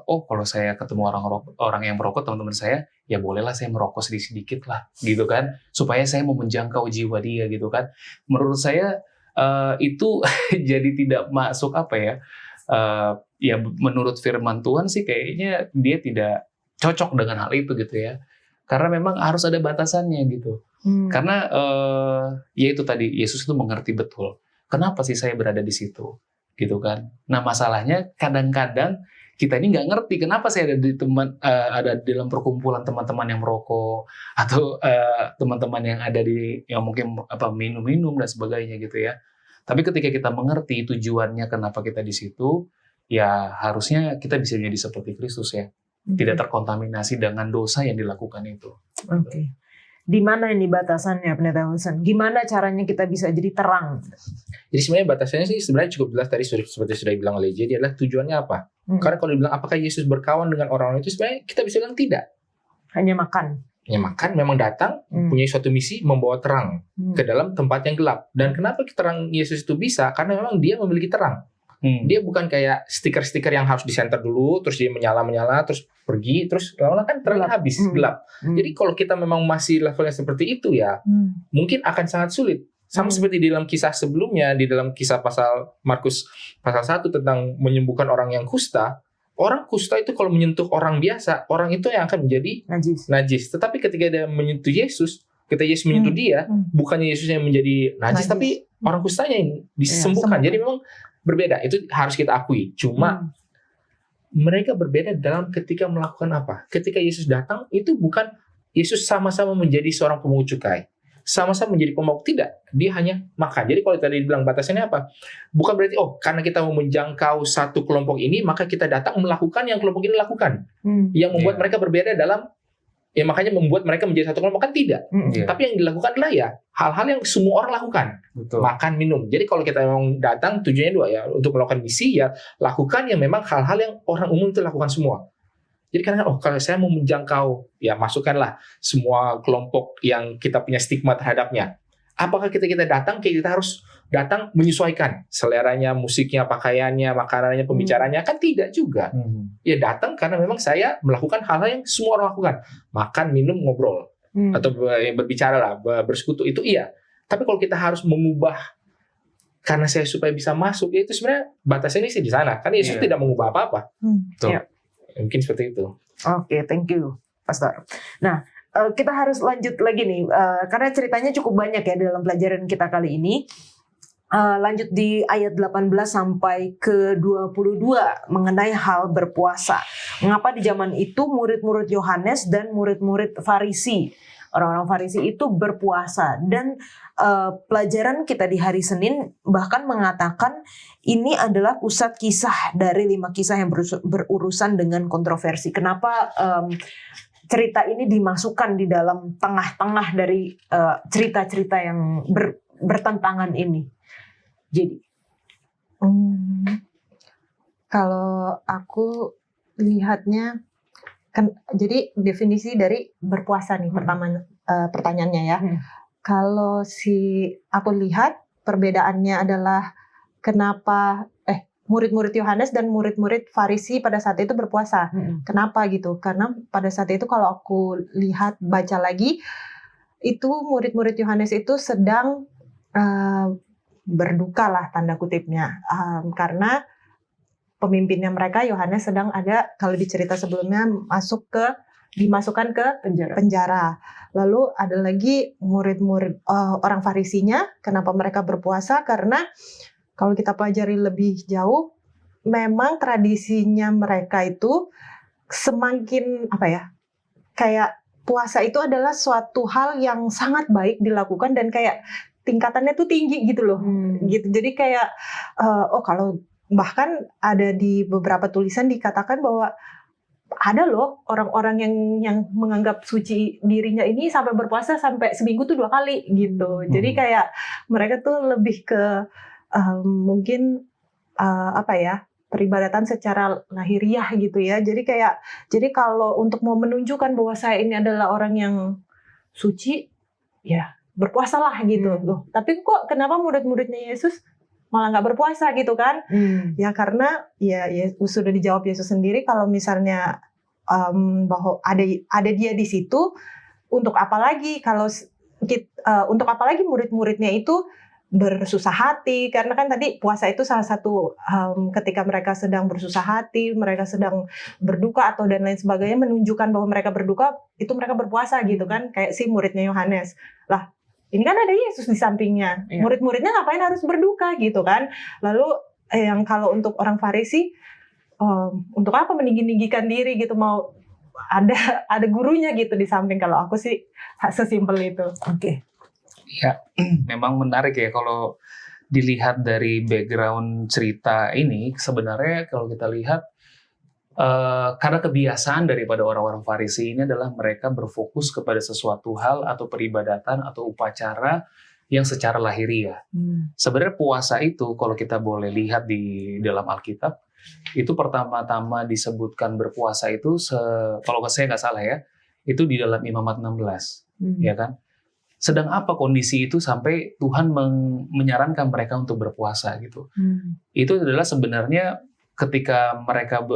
Speaker 3: kalau saya ketemu orang yang merokok, teman-teman saya, ya bolehlah saya merokok sedikit-sedikit lah gitu kan, supaya saya mau menjangkau jiwa dia gitu kan. Menurut saya itu jadi tidak masuk ya menurut firman Tuhan sih kayaknya dia tidak cocok dengan hal itu gitu ya. Karena memang harus ada batasannya gitu. Karena ya itu tadi, Yesus itu mengerti betul. Kenapa sih saya berada di situ? Gitu kan. Nah masalahnya kadang-kadang kita ini nggak ngerti kenapa saya ada di dalam perkumpulan teman-teman yang merokok atau teman-teman yang ada yang mungkin minum-minum dan sebagainya gitu ya. Tapi ketika kita mengerti tujuannya kenapa kita di situ, ya harusnya kita bisa menjadi seperti Kristus ya. Tidak terkontaminasi dengan dosa yang dilakukan itu.
Speaker 1: Oke. Di mana ini batasannya, Pendeta Wilson? Gimana caranya kita bisa jadi terang?
Speaker 4: Jadi sebenarnya batasannya sih sebenarnya cukup jelas tadi seperti sudah dibilang oleh Jadi adalah tujuannya apa? Karena kalau dibilang apakah Yesus berkawan dengan orang-orang itu, sebenarnya kita bisa bilang tidak.
Speaker 1: Hanya makan.
Speaker 4: Hanya makan, memang datang punya suatu misi membawa terang ke dalam tempat yang gelap. Dan kenapa terang Yesus itu bisa? Karena memang dia memiliki terang. Dia bukan kayak stiker-stiker yang harus disenter dulu, terus dia menyala-menyala, terus pergi, terus lama-lama kan terangnya habis, gelap. Jadi kalau kita memang masih levelnya seperti itu ya, mungkin akan sangat sulit. Sama seperti di dalam kisah sebelumnya, di dalam kisah pasal Markus pasal 1 tentang menyembuhkan orang yang kusta, orang kusta itu kalau menyentuh orang biasa, orang itu yang akan menjadi najis. Tetapi ketika dia menyentuh Yesus, Ketika Yesus menyentuh dia, bukannya Yesusnya menjadi najis, tapi orang kustanya yang disembuhkan. Jadi memang berbeda. Itu harus kita akui. Cuma mereka berbeda dalam ketika melakukan apa. Ketika Yesus datang, itu bukan Yesus sama-sama menjadi seorang pemungut cukai, sama-sama menjadi pemabuk, tidak. Dia hanya makan. Jadi kalau tadi dibilang batasannya apa? Bukan berarti karena kita mau menjangkau satu kelompok ini, maka kita datang melakukan yang kelompok ini lakukan. Yang membuat mereka berbeda dalam, makanya membuat mereka menjadi satu kelompok, kan tidak. Tapi yang dilakukan adalah hal-hal yang semua orang lakukan.
Speaker 3: Betul.
Speaker 4: Makan, minum. Jadi kalau kita memang datang tujuannya dua, untuk melakukan misi, lakukan yang memang hal-hal yang orang umum itu lakukan semua. Jadi karena kalau saya mau menjangkau, masukkanlah semua kelompok yang kita punya stigma terhadapnya. Apakah kita datang, kita harus datang menyesuaikan seleranya, musiknya, pakaiannya, makanannya, pembicaranya? Kan tidak juga. Ya datang karena memang saya melakukan hal-hal yang semua orang lakukan. Makan, minum, ngobrol. Atau berbicara lah, bersekutu, itu iya. Tapi kalau kita harus mengubah karena saya supaya bisa masuk, itu sebenarnya batasnya sih di sana. Kan Yesus tidak mengubah apa-apa. Mungkin seperti itu.
Speaker 1: Oke, thank you, Pastor. Nah, kita harus lanjut lagi nih, karena ceritanya cukup banyak ya dalam pelajaran kita kali ini. Lanjut di ayat 18 sampai ke 22 mengenai hal berpuasa. Mengapa di zaman itu murid-murid Yohanes dan murid-murid Farisi, orang-orang Farisi itu berpuasa, dan pelajaran kita di hari Senin bahkan mengatakan ini adalah pusat kisah dari 5 kisah yang berurusan dengan kontroversi. Kenapa cerita ini dimasukkan di dalam tengah-tengah dari cerita-cerita yang bertentangan ini? Jadi,
Speaker 2: kalau aku lihatnya, jadi definisi dari berpuasa nih pertanyaannya ya. Kalau aku lihat perbedaannya adalah kenapa murid-murid Yohanes dan murid-murid Farisi pada saat itu berpuasa. Kenapa gitu? Karena pada saat itu kalau aku lihat baca lagi, itu murid-murid Yohanes itu sedang berduka lah tanda kutipnya, karena pemimpinnya mereka Yohanes sedang ada, kalau di cerita sebelumnya dimasukkan ke penjara. Lalu ada lagi murid-murid orang Farisinya, kenapa mereka berpuasa? Karena kalau kita pelajari lebih jauh, memang tradisinya mereka itu semakin kayak puasa itu adalah suatu hal yang sangat baik dilakukan dan kayak tingkatannya tuh tinggi gitu loh. Gitu. Jadi kayak kalau bahkan ada di beberapa tulisan dikatakan bahwa ada loh orang-orang yang menganggap suci dirinya ini sampai berpuasa sampai seminggu tuh 2 kali gitu. Jadi kayak mereka tuh lebih ke mungkin peribadatan secara lahiriah gitu ya. Jadi kalau untuk mau menunjukkan bahwa saya ini adalah orang yang suci, ya berpuasalah gitu loh. Tapi kok kenapa murid-muridnya Yesus malah nggak berpuasa gitu kan? Ya karena ya sudah dijawab Yesus sendiri, kalau misalnya bahwa ada dia di situ, untuk apa lagi untuk apa lagi murid-muridnya itu bersusah hati? Karena kan tadi puasa itu salah satu ketika mereka sedang bersusah hati, mereka sedang berduka atau dan lain sebagainya, menunjukkan bahwa mereka berduka, itu mereka berpuasa gitu kan, kayak si muridnya Yohanes. Lah, ini kan ada Yesus di sampingnya. Murid-muridnya ngapain harus berduka gitu kan? Lalu yang kalau untuk orang Farisi, untuk apa meninggi-ninggikan diri gitu, mau ada gurunya gitu di samping. Kalau aku sih sesimpel itu.
Speaker 1: Oke.
Speaker 3: Ya, memang menarik ya kalau dilihat dari background cerita ini. Sebenarnya kalau kita lihat, karena kebiasaan daripada orang-orang Farisi ini adalah mereka berfokus kepada sesuatu hal atau peribadatan atau upacara yang secara lahiriah. Sebenarnya puasa itu kalau kita boleh lihat di dalam Alkitab, itu pertama-tama disebutkan berpuasa itu, kalau saya nggak salah ya, itu di dalam Imamat 16, ya kan? Sedang apa kondisi itu sampai Tuhan menyarankan mereka untuk berpuasa gitu? Itu adalah sebenarnya ketika mereka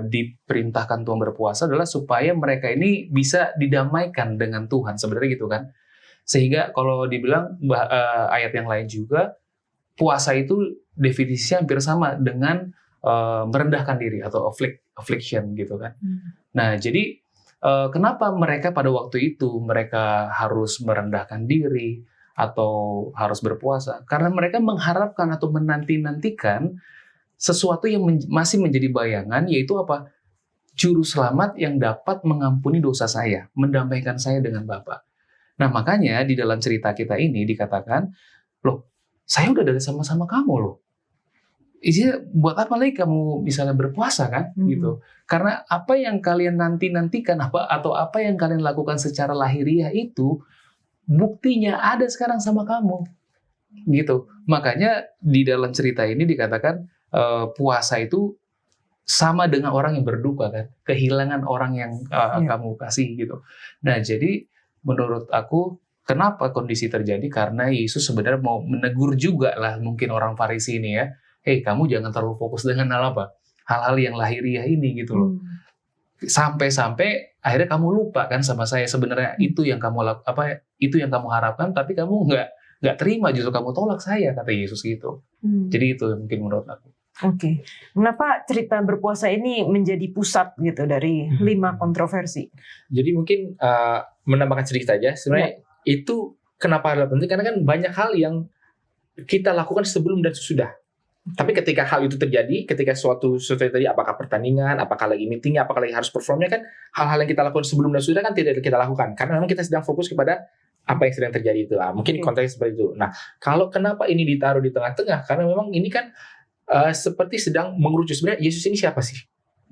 Speaker 3: diperintahkan Tuhan berpuasa adalah supaya mereka ini bisa didamaikan dengan Tuhan, sebenarnya gitu kan. Sehingga kalau dibilang ayat yang lain juga, puasa itu definisinya hampir sama dengan merendahkan diri atau affliction gitu kan. Nah, jadi kenapa mereka pada waktu itu mereka harus merendahkan diri atau harus berpuasa? Karena mereka mengharapkan atau menanti-nantikan sesuatu yang masih menjadi bayangan, yaitu apa? Juru selamat yang dapat mengampuni dosa saya, mendamaikan saya dengan Bapa. Nah, makanya di dalam cerita kita ini dikatakan, loh, saya udah dari sama-sama kamu loh. Buat apa lagi kamu misalnya berpuasa kan? Gitu. Karena apa yang kalian nanti-nantikan atau apa yang kalian lakukan secara lahiriah itu buktinya ada sekarang sama kamu. Gitu. Makanya di dalam cerita ini dikatakan puasa itu sama dengan orang yang berduka kan, kehilangan orang yang kamu kasih gitu. Nah, jadi menurut aku kenapa kondisi terjadi karena Yesus sebenarnya mau menegur juga lah mungkin orang Farisi ini ya. Hei, kamu jangan terlalu fokus dengan hal-hal yang lahiriah ini gitu loh. Sampai-sampai akhirnya kamu lupa kan sama saya, sebenarnya itu yang kamu itu yang kamu harapkan, tapi kamu nggak terima, justru kamu tolak saya, kata Yesus gitu. Jadi itu mungkin menurut aku.
Speaker 1: Oke. Kenapa cerita berpuasa ini menjadi pusat gitu dari 5 kontroversi?
Speaker 4: Jadi mungkin menambahkan sedikit saja, sebenarnya itu kenapa adalah penting, karena kan banyak hal yang kita lakukan sebelum dan sesudah. Tapi ketika hal itu terjadi, ketika suatu tadi, apakah pertandingan, apakah lagi meeting, apakah lagi harus performnya, kan hal-hal yang kita lakukan sebelum dan sesudah kan tidak kita lakukan, karena memang kita sedang fokus kepada apa yang sedang terjadi itu lah. Mungkin konteks seperti itu. Nah, kalau kenapa ini ditaruh di tengah-tengah, karena memang ini kan seperti sedang mengerucut sebenarnya Yesus ini siapa sih?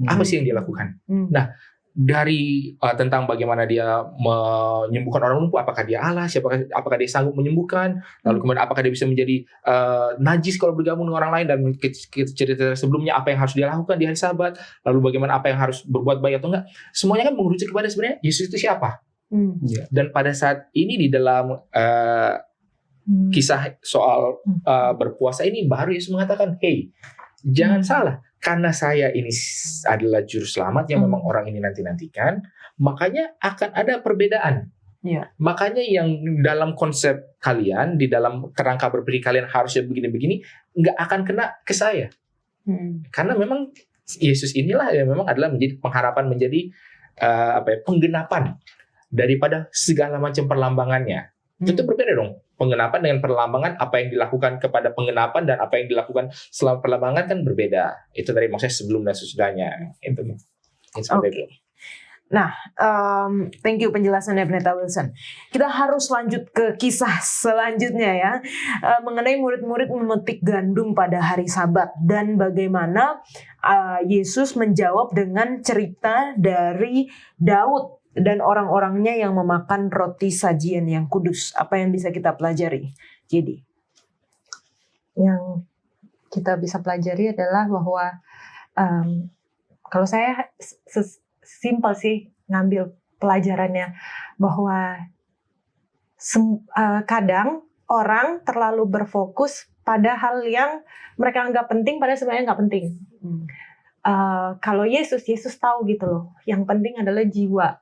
Speaker 4: Apa sih yang dia lakukan? Nah, dari tentang bagaimana dia menyembuhkan orang lumpuh, apakah dia Allah, apakah dia sanggup menyembuhkan, lalu kemudian apakah dia bisa menjadi najis kalau bergabung dengan orang lain, dan cerita sebelumnya apa yang harus dia lakukan di hari Sabat, lalu bagaimana apa yang harus berbuat baik atau enggak, semuanya kan mengerucut kepada sebenarnya Yesus itu siapa. Dan pada saat ini di dalam kisah soal berpuasa ini baru Yesus mengatakan, hey, jangan salah, karena saya ini adalah juru selamat yang memang orang ini nanti-nantikan, makanya akan ada perbedaan. Makanya yang dalam konsep kalian, di dalam kerangka berpikir kalian harusnya begini-begini, nggak akan kena ke saya. Karena memang Yesus inilah yang memang adalah menjadi pengharapan, menjadi penggenapan daripada segala macam perlambangannya. Itu berbeda dong. Penggenapan dengan perlambangan, apa yang dilakukan kepada penggenapan dan apa yang dilakukan selama perlambangan kan berbeda. Itu dari maksudnya sebelum dan sesudahnya. Itu seperti itu.
Speaker 1: Nah, thank you penjelasannya Pendeta Wilson. Kita harus lanjut ke kisah selanjutnya ya, mengenai murid-murid memetik gandum pada hari Sabat dan bagaimana Yesus menjawab dengan cerita dari Daud dan orang-orangnya yang memakan roti sajian yang kudus. Apa yang bisa kita pelajari? Jadi,
Speaker 2: yang kita bisa pelajari adalah bahwa kalau saya simpel sih ngambil pelajarannya, bahwa kadang orang terlalu berfokus pada hal yang mereka anggap penting, padahal sebenarnya nggak penting. Kalau Yesus tahu gitu loh, yang penting adalah jiwa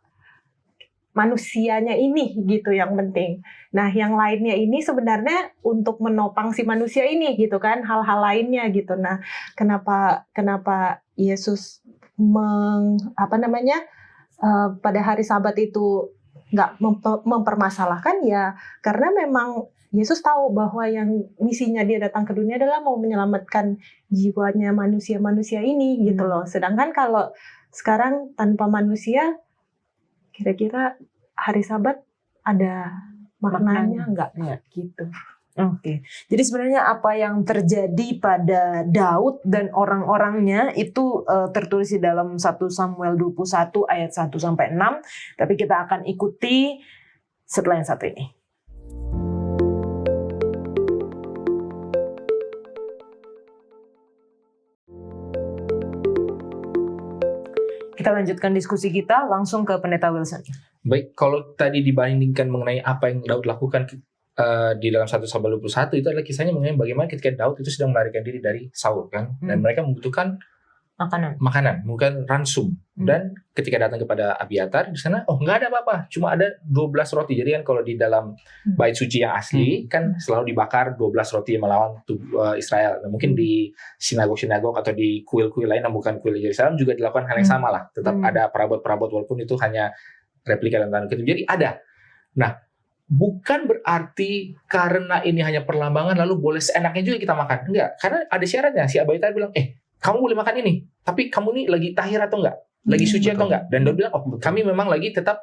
Speaker 2: manusianya ini gitu yang penting. Nah, yang lainnya ini sebenarnya untuk menopang si manusia ini gitu kan, hal-hal lainnya gitu. Nah, kenapa Yesus pada hari Sabat itu nggak mempermasalahkan, ya karena memang Yesus tahu bahwa yang misinya dia datang ke dunia adalah mau menyelamatkan jiwanya manusia-manusia ini gitu loh. Sedangkan kalau sekarang tanpa manusia, kira-kira hari Sabat ada maknanya nggak? Gitu.
Speaker 1: Oke. Jadi sebenarnya apa yang terjadi pada Daud dan orang-orangnya itu tertulis di dalam 1 Samuel 21 ayat 1-6, tapi kita akan ikuti setelah yang satu ini. Kita lanjutkan diskusi kita langsung ke Pendeta Wilson.
Speaker 4: Baik, kalau tadi dibandingkan mengenai apa yang Daud lakukan di dalam 1 Samuel 21, itu adalah kisahnya mengenai bagaimana ketika Daud itu sedang melarikan diri dari Saul kan, dan mereka membutuhkan
Speaker 1: makanan.
Speaker 4: bukan ransum. Dan ketika datang kepada Abiatar di sana, nggak ada apa-apa, cuma ada 12 roti. Jadi kan kalau di dalam bait suci yang asli kan selalu dibakar 12 roti melawan Israel. Nah, mungkin di sinagog-sinagog atau di kuil-kuil lain yang bukan kuil Yerusalem juga dilakukan hal yang sama lah. Tetap ada perabot-perabot walaupun itu hanya replika dan tanda kutip. Jadi ada. Nah, bukan berarti karena ini hanya perlambangan lalu boleh seenaknya juga kita makan. Enggak, karena ada syaratnya. Si Abiatar bilang, kamu boleh makan ini, tapi kamu ini lagi tahir atau enggak? Lagi suci atau enggak? Dan dia bilang, kami memang lagi tetap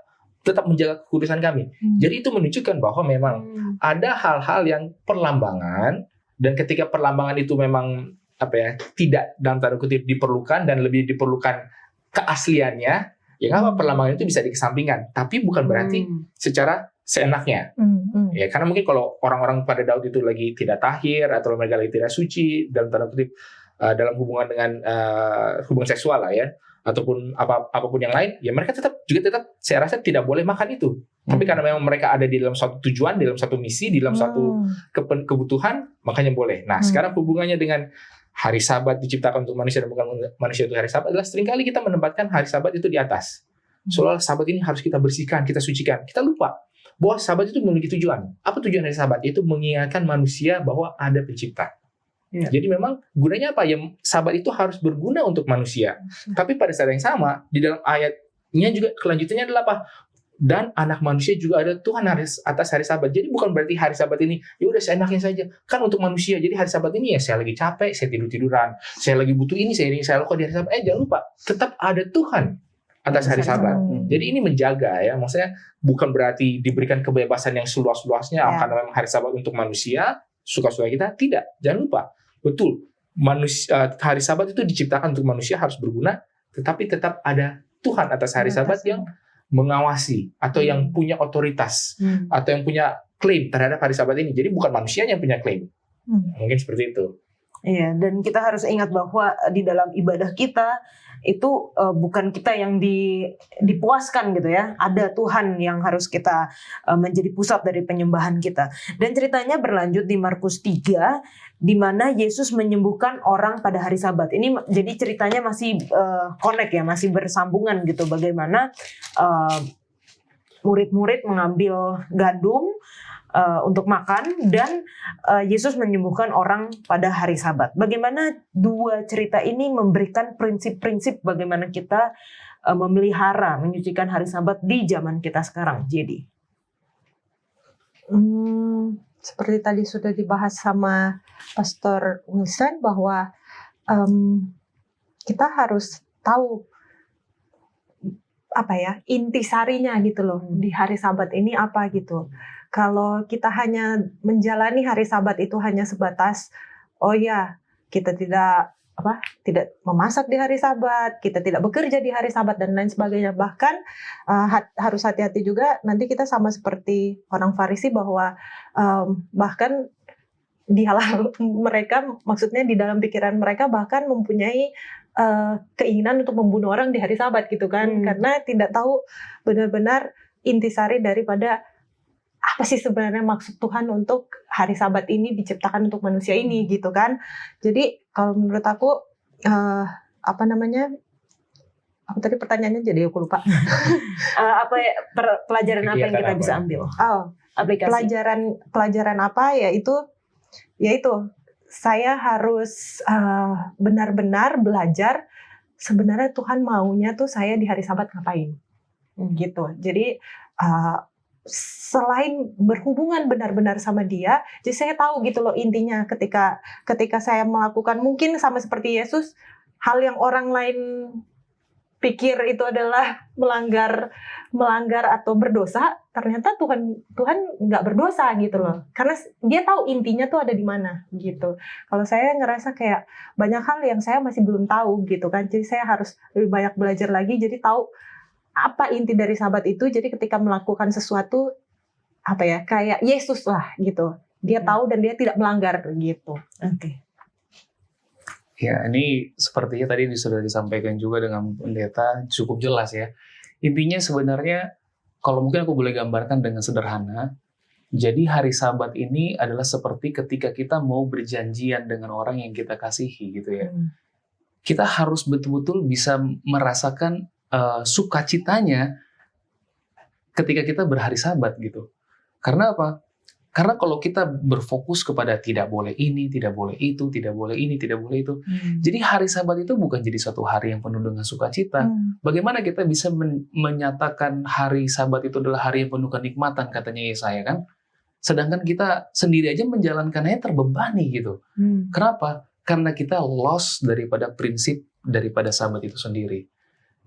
Speaker 4: menjaga kekudusan kami. Jadi itu menunjukkan bahwa memang ada hal-hal yang perlambangan, dan ketika perlambangan itu memang tidak dalam tanda kutip diperlukan dan lebih diperlukan keasliannya, ya nggak apa, perlambangan itu bisa dikesampingkan. Tapi bukan berarti secara seenaknya. Ya, karena mungkin kalau orang-orang pada Daud itu lagi tidak tahir atau mereka lagi tidak suci dalam tanda kutip dalam hubungan dengan hubungan seksual lah ya, ataupun apapun yang lain, ya mereka tetap saya rasa tidak boleh makan itu. Tapi karena memang mereka ada di dalam suatu tujuan, di dalam satu misi, di dalam suatu kebutuhan, makanya boleh. Nah, sekarang hubungannya dengan hari Sabat diciptakan untuk manusia dan bukan manusia untuk hari Sabat adalah seringkali kita menempatkan hari Sabat itu di atas. Soalnya Sabat ini harus kita bersihkan, kita sucikan. Kita lupa bahwa Sabat itu memiliki tujuan. Apa tujuan hari Sabat? Itu mengingatkan manusia bahwa ada pencipta. Ya. Jadi memang gunanya apa? Ya, Sabat itu harus berguna untuk manusia. Tapi pada saat yang sama, di dalam ayatnya juga kelanjutannya adalah apa? Dan anak manusia juga ada Tuhan atas hari Sabat. Jadi bukan berarti hari Sabat ini ya udah seenaknya saja. Kan untuk manusia. Jadi hari Sabat ini ya saya lagi capek, saya tiduran. Saya lagi butuh ini, saya lakukan di hari Sabat. Jangan lupa, tetap ada Tuhan atas hari Sabat. Jadi ini menjaga ya. Maksudnya bukan berarti diberikan kebebasan yang seluas-luasnya karena memang hari Sabat untuk manusia, suka-suka kita. Tidak. Jangan lupa. Betul, hari Sabat itu diciptakan untuk manusia, harus berguna, tetapi tetap ada Tuhan atas hari Sabat yang mengawasi atau yang punya otoritas atau yang punya klaim terhadap hari Sabat ini. Jadi bukan manusia yang punya klaim. Mungkin seperti itu.
Speaker 1: Iya, dan kita harus ingat bahwa di dalam ibadah kita itu bukan kita yang dipuaskan gitu ya. Ada Tuhan yang harus kita menjadi pusat dari penyembahan kita. Dan ceritanya berlanjut di Markus 3 di mana Yesus menyembuhkan orang pada hari Sabat. Ini jadi ceritanya masih connect ya, masih bersambungan gitu, bagaimana murid-murid mengambil gandum untuk makan dan Yesus menyembuhkan orang pada hari Sabat. Bagaimana dua cerita ini memberikan prinsip-prinsip bagaimana kita memelihara, menyucikan hari Sabat di zaman kita sekarang. Jadi,
Speaker 2: seperti tadi sudah dibahas sama Pastor Wilson bahwa kita harus tahu intisarinya gitu loh di hari Sabat ini apa gitu. Kalau kita hanya menjalani hari Sabat itu hanya sebatas kita tidak memasak di hari Sabat, kita tidak bekerja di hari Sabat dan lain sebagainya. Bahkan harus hati-hati juga, nanti kita sama seperti orang Farisi bahwa bahkan di halal mereka, maksudnya di dalam pikiran mereka bahkan mempunyai keinginan untuk membunuh orang di hari Sabat gitu kan, karena tidak tahu benar-benar intisari daripada apa sih sebenarnya maksud Tuhan untuk hari Sabat ini diciptakan untuk manusia ini gitu kan. Jadi kalau menurut aku apa tadi pertanyaannya, jadi aku lupa.
Speaker 1: Pelajaran apa yang kita bisa ambil? Aplikasi. Pelajaran apa yaitu saya harus benar-benar belajar sebenarnya Tuhan maunya tuh saya di hari Sabat ngapain gitu. Jadi selain berhubungan benar-benar sama Dia, jadi saya tahu gitu loh intinya ketika saya melakukan mungkin sama seperti Yesus, hal yang orang lain pikir itu adalah melanggar atau berdosa, ternyata Tuhan nggak berdosa gitu loh, karena Dia tahu intinya tuh ada di mana gitu. Kalau saya ngerasa kayak banyak hal yang saya masih belum tahu gitu kan, jadi saya harus lebih banyak belajar lagi, jadi tahu apa inti dari Sabat itu. Jadi ketika melakukan sesuatu kayak Yesus lah gitu, Dia tahu dan Dia tidak melanggar gitu. Oke.
Speaker 3: Ya, ini sepertinya tadi sudah disampaikan juga dengan pendeta cukup jelas ya. Intinya sebenarnya kalau mungkin aku boleh gambarkan dengan sederhana, jadi hari Sabat ini adalah seperti ketika kita mau berjanjian dengan orang yang kita kasihi gitu ya. kita harus betul-betul bisa merasakan sukacitanya ketika kita berhari Sabat gitu. Karena apa? Karena kalau kita berfokus kepada tidak boleh ini, tidak boleh itu, tidak boleh ini, tidak boleh itu. Jadi hari Sabat itu bukan jadi suatu hari yang penuh dengan sukacita. Bagaimana kita bisa menyatakan hari Sabat itu adalah hari yang penuh kenikmatan, katanya Yesaya kan? Sedangkan kita sendiri aja menjalankannya terbebani gitu. Kenapa? Karena kita lost daripada prinsip daripada Sabat itu sendiri.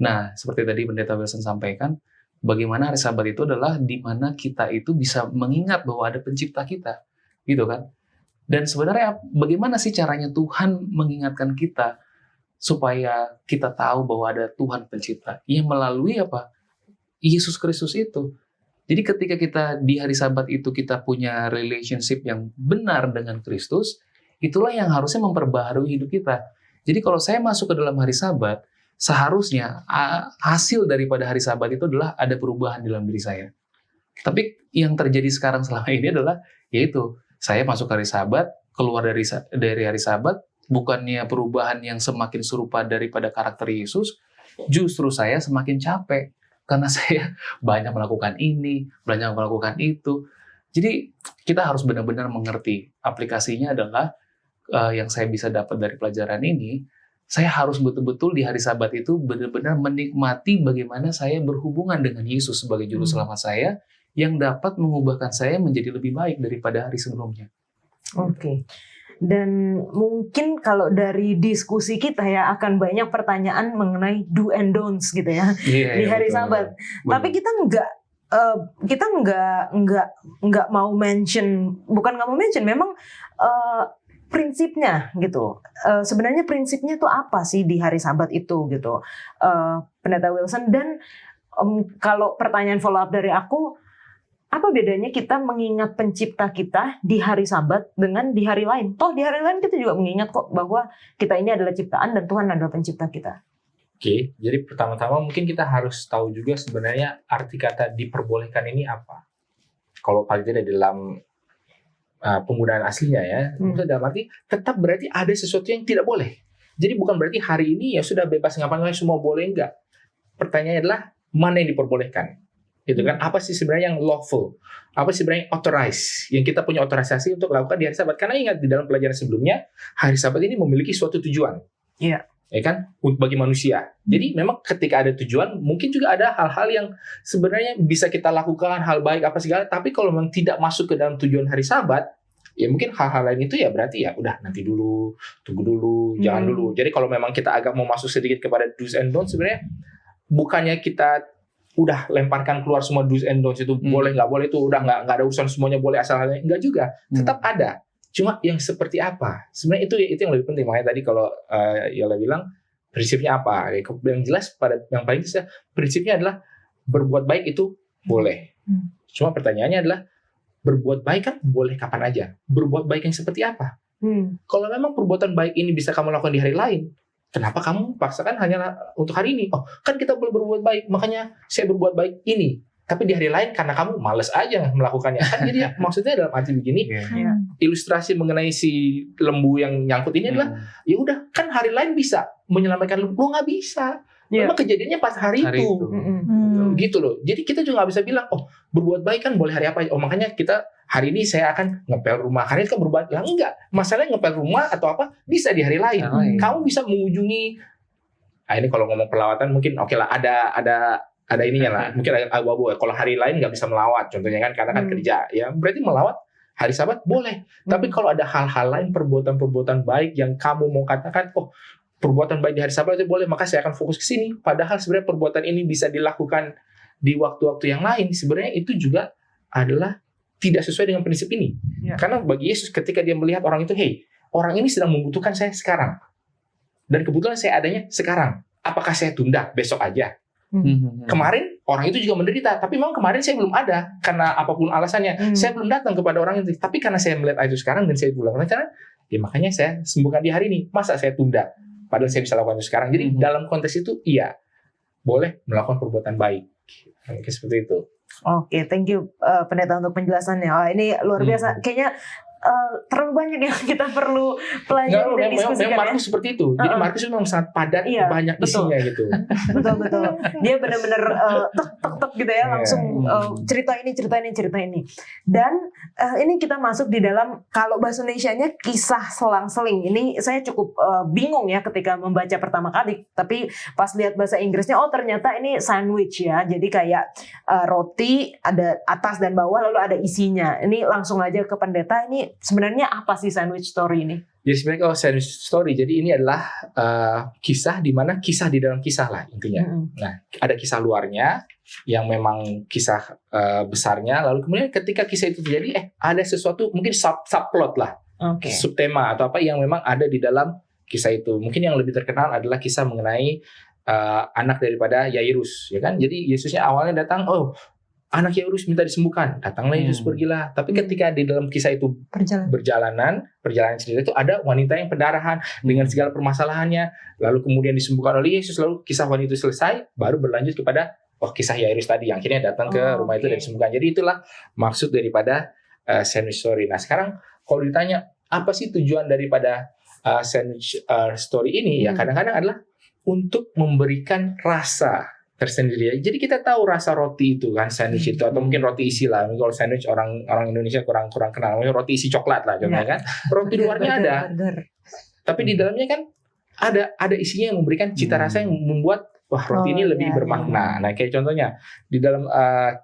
Speaker 3: Nah, seperti tadi Pendeta Wilson sampaikan, bagaimana hari Sabat itu adalah di mana kita itu bisa mengingat bahwa ada pencipta kita, gitu kan? Dan sebenarnya bagaimana sih caranya Tuhan mengingatkan kita supaya kita tahu bahwa ada Tuhan pencipta? Ya melalui apa? Yesus Kristus itu. Jadi ketika kita di hari Sabat itu kita punya relationship yang benar dengan Kristus, itulah yang harusnya memperbaharui hidup kita. Jadi kalau saya masuk ke dalam hari Sabat, seharusnya hasil daripada hari Sabat itu adalah ada perubahan dalam diri saya. Tapi yang terjadi sekarang selama ini adalah yaitu saya masuk hari Sabat, keluar dari hari Sabat, bukannya perubahan yang semakin serupa daripada karakter Yesus, justru saya semakin capek karena saya banyak melakukan ini, banyak melakukan itu. Jadi kita harus benar-benar mengerti aplikasinya adalah yang saya bisa dapat dari pelajaran ini. Saya harus betul-betul di hari Sabat itu benar-benar menikmati bagaimana saya berhubungan dengan Yesus sebagai juru selamat saya yang dapat mengubahkan saya menjadi lebih baik daripada hari sebelumnya.
Speaker 1: Oke. Dan mungkin kalau dari diskusi kita ya akan banyak pertanyaan mengenai do and don'ts gitu ya di hari Sabat. Tapi kita nggak mau mention, bukan nggak mau mention, memang prinsipnya gitu. Sebenarnya prinsipnya tuh apa sih di hari Sabat itu gitu, Pendeta Wilson. Dan kalau pertanyaan follow up dari aku, apa bedanya kita mengingat pencipta kita di hari Sabat dengan di hari lain? Toh di hari lain kita juga mengingat kok bahwa kita ini adalah ciptaan dan Tuhan adalah pencipta kita.
Speaker 4: Oke, jadi pertama-tama mungkin kita harus tahu juga sebenarnya arti kata diperbolehkan ini apa. Kalau paling tidak dalam penggunaan aslinya ya, itu dalam arti tetap berarti ada sesuatu yang tidak boleh. Jadi bukan berarti hari ini ya sudah bebas ngapain semua boleh, enggak. Pertanyaannya adalah mana yang diperbolehkan, gitu kan? Apa sih sebenarnya yang lawful? Apa sih sebenarnya yang authorized? Yang kita punya otorisasi untuk lakukan di hari Sabat? Karena ingat di dalam pelajaran sebelumnya hari Sabat ini memiliki suatu tujuan.
Speaker 1: Iya.
Speaker 4: Ya kan, bagi manusia. Jadi memang ketika ada tujuan, mungkin juga ada hal-hal yang sebenarnya bisa kita lakukan, hal baik apa segala, tapi kalau memang tidak masuk ke dalam tujuan hari Sabat, ya mungkin hal-hal lain itu ya berarti ya udah nanti dulu, tunggu dulu, jangan dulu. Jadi kalau memang kita agak mau masuk sedikit kepada do's and don'ts, sebenarnya bukannya kita udah lemparkan keluar semua do's and don'ts itu boleh nggak boleh, itu udah nggak ada urusan semuanya boleh asal halnya, enggak juga, tetap ada. Cuma yang seperti apa? Sebenarnya itu yang lebih penting. Makanya tadi kalau Yola bilang prinsipnya apa? Yang jelas yang paling jelas prinsipnya adalah berbuat baik itu boleh. Cuma pertanyaannya adalah berbuat baik kan boleh kapan aja. Berbuat baik yang seperti apa? Kalau memang perbuatan baik ini bisa kamu lakukan di hari lain, kenapa kamu paksakan hanya untuk hari ini? Oh, kan kita boleh berbuat baik, makanya saya berbuat baik ini. Tapi di hari lain karena kamu malas aja melakukannya. Kan jadi maksudnya dalam arti begini, ilustrasi mengenai si lembu yang nyangkut ini adalah, ya udah kan hari lain bisa menyelamatkan lembu, lo nggak bisa. Memang kejadiannya pas hari itu. Gitu loh. Jadi kita juga nggak bisa bilang, oh berbuat baik kan boleh hari apa aja. Oh makanya kita hari ini saya akan ngepel rumah. Karena itu kan berbuat, lah enggak. Masalahnya ngepel rumah atau apa bisa di hari lain. Kamu bisa mengunjungi. Nah ini kalau ngomong pelawatan mungkin oke lah, ada ininya lah, mungkin ada abu-abu. Kalau hari lain nggak bisa melawat, contohnya kan karena kan kerja, ya berarti melawat hari Sabat boleh. Tapi kalau ada hal-hal lain, perbuatan-perbuatan baik yang kamu mau katakan, oh perbuatan baik di hari Sabat itu boleh, maka saya akan fokus ke sini. Padahal sebenarnya perbuatan ini bisa dilakukan di waktu-waktu yang lain. Sebenarnya itu juga adalah tidak sesuai dengan prinsip ini. Karena bagi Yesus ketika dia melihat orang itu, hey, orang ini sedang membutuhkan saya sekarang, dan kebetulan saya adanya sekarang. Apakah saya tunda besok aja? Kemarin orang itu juga menderita, tapi memang kemarin saya belum ada karena apapun alasannya, saya belum datang kepada orang itu. Tapi karena saya melihat itu sekarang dan saya pulang rencana, ya makanya saya sembuhkan di hari ini. Masa saya tunda? Padahal saya bisa lakukan itu sekarang. Jadi dalam konteks itu iya boleh melakukan perbuatan baik. Seperti itu.
Speaker 1: Oke, thank you Pendeta untuk penjelasannya. Oh, ini luar biasa. Kayaknya terlalu banyak yang kita perlu pelajari dan
Speaker 4: Memang
Speaker 1: diskusikan ya.
Speaker 4: Markus seperti itu. Jadi Markus itu memang sangat padat,
Speaker 1: Iya,
Speaker 4: banyak
Speaker 1: betul.
Speaker 4: isinya gitu.
Speaker 1: Betul. Dia benar-benar tek gitu ya,
Speaker 4: Iya.
Speaker 1: langsung cerita ini. Dan ini kita masuk di dalam, kalau bahasa Indonesianya kisah selang-seling. Ini saya cukup bingung ya ketika membaca pertama kali. Tapi pas lihat bahasa Inggrisnya, ternyata ini sandwich ya. Jadi kayak roti, ada atas dan bawah, lalu ada isinya. Ini langsung aja ke pendeta, ini sebenarnya apa sih sandwich story ini?
Speaker 4: Jadi sebenarnya kalau sandwich story, jadi ini adalah kisah di mana kisah di dalam kisah lah intinya. Nah, ada kisah luarnya yang memang kisah besarnya, lalu kemudian ketika kisah itu terjadi, ada sesuatu mungkin subplot lah, subtema atau apa yang memang ada di dalam kisah itu. Mungkin yang lebih terkenal adalah kisah mengenai anak daripada Yairus, ya kan? Jadi Yesusnya awalnya datang, anak Yairus minta disembuhkan, datanglah Yesus, pergilah. Tapi ketika di dalam kisah itu perjalanan cerita itu ada wanita yang pendarahan dengan segala permasalahannya, lalu kemudian disembuhkan oleh Yesus, lalu kisah wanita itu selesai, baru berlanjut kepada kisah Yairus tadi yang akhirnya datang ke rumah itu dan disembuhkan. Jadi itulah maksud daripada sandwich story. Nah sekarang kalau ditanya apa sih tujuan daripada sandwich story ini, ya kadang-kadang adalah untuk memberikan rasa tersendiri. Jadi kita tahu rasa roti itu kan, sandwich itu, atau mungkin roti isi lah. Kalau sandwich orang Indonesia kurang kenal, mungkin roti isi coklat lah contohnya kan. Roti luarnya ada, tapi di dalamnya kan ada isinya yang memberikan cita rasa yang membuat roti ini lebih bermakna. Nah kayak contohnya di dalam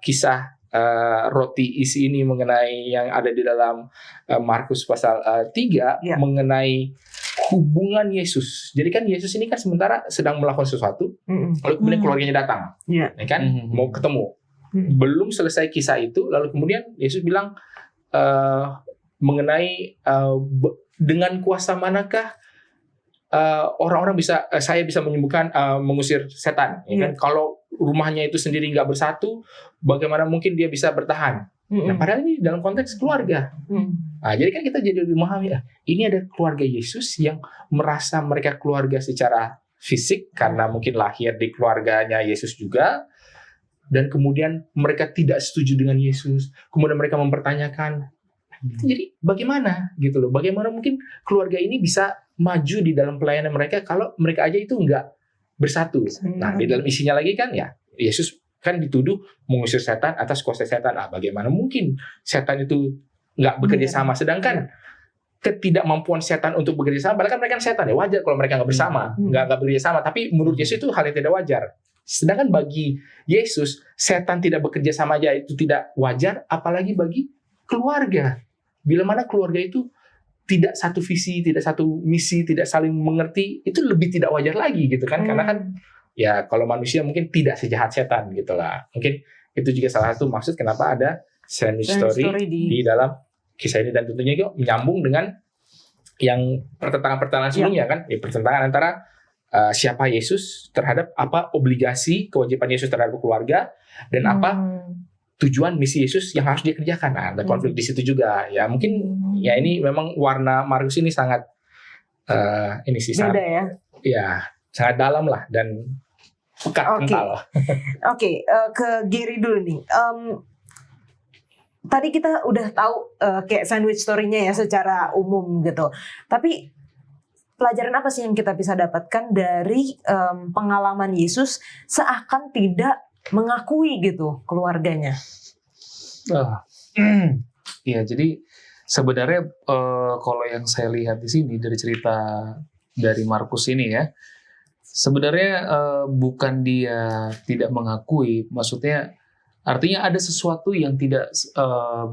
Speaker 4: kisah roti isi ini mengenai yang ada di dalam Markus pasal 3 mengenai hubungan Yesus. Jadi kan Yesus ini kan sementara sedang melakukan sesuatu, lalu kemudian keluarganya datang, ya kan, mau ketemu. Belum selesai kisah itu, lalu kemudian Yesus bilang mengenai dengan kuasa manakah orang-orang saya bisa menyembuhkan, mengusir setan. Ya kan? Kalau rumahnya itu sendiri nggak bersatu, bagaimana mungkin dia bisa bertahan? Nah, padahal ini dalam konteks keluarga. Nah, jadi kan kita jadi lebih memahami, ini ada keluarga Yesus yang merasa mereka keluarga secara fisik karena mungkin lahir di keluarganya Yesus juga, dan kemudian mereka tidak setuju dengan Yesus, kemudian mereka mempertanyakan. Jadi bagaimana gitu loh? Bagaimana mungkin keluarga ini bisa maju di dalam pelayanan mereka kalau mereka aja itu nggak bersatu? Nah, di dalam isinya lagi kan ya Yesus kan dituduh mengusir setan atas kuasa setan. Bagaimana mungkin setan itu nggak bekerja sama? Sedangkan ketidakmampuan setan untuk bekerja sama, padahal kan mereka kan setan ya, wajar kalau mereka nggak bersama, nggak bekerja sama. Tapi menurut Yesus itu hal yang tidak wajar. Sedangkan bagi Yesus, setan tidak bekerja sama aja itu tidak wajar, apalagi bagi keluarga. Bila mana keluarga itu tidak satu visi, tidak satu misi, tidak saling mengerti, itu lebih tidak wajar lagi gitu kan? Karena kan ya kalau manusia mungkin tidak sejahat setan gitulah. Mungkin itu juga salah satu maksud kenapa ada sandwich story di dalam kisah ini, dan tentunya itu menyambung dengan yang pertentangan sebelumnya kan, ya, pertentangan antara siapa Yesus terhadap apa obligasi kewajiban Yesus terhadap keluarga dan apa tujuan misi Yesus yang harus dikerjakan. Nah, ada konflik di situ juga. Ya mungkin ya ini memang warna Markus ini sangat ini sih sangat ya sangat dalam lah dan pekat kental.
Speaker 1: Ke Gary dulu nih. Tadi kita udah tahu kayak sandwich story-nya ya secara umum gitu. Tapi pelajaran apa sih yang kita bisa dapatkan dari pengalaman Yesus seakan tidak mengakui gitu keluarganya?
Speaker 3: Ya, jadi sebenarnya kalau yang saya lihat di sini dari cerita dari Markus ini ya, sebenarnya bukan dia tidak mengakui, maksudnya artinya ada sesuatu yang tidak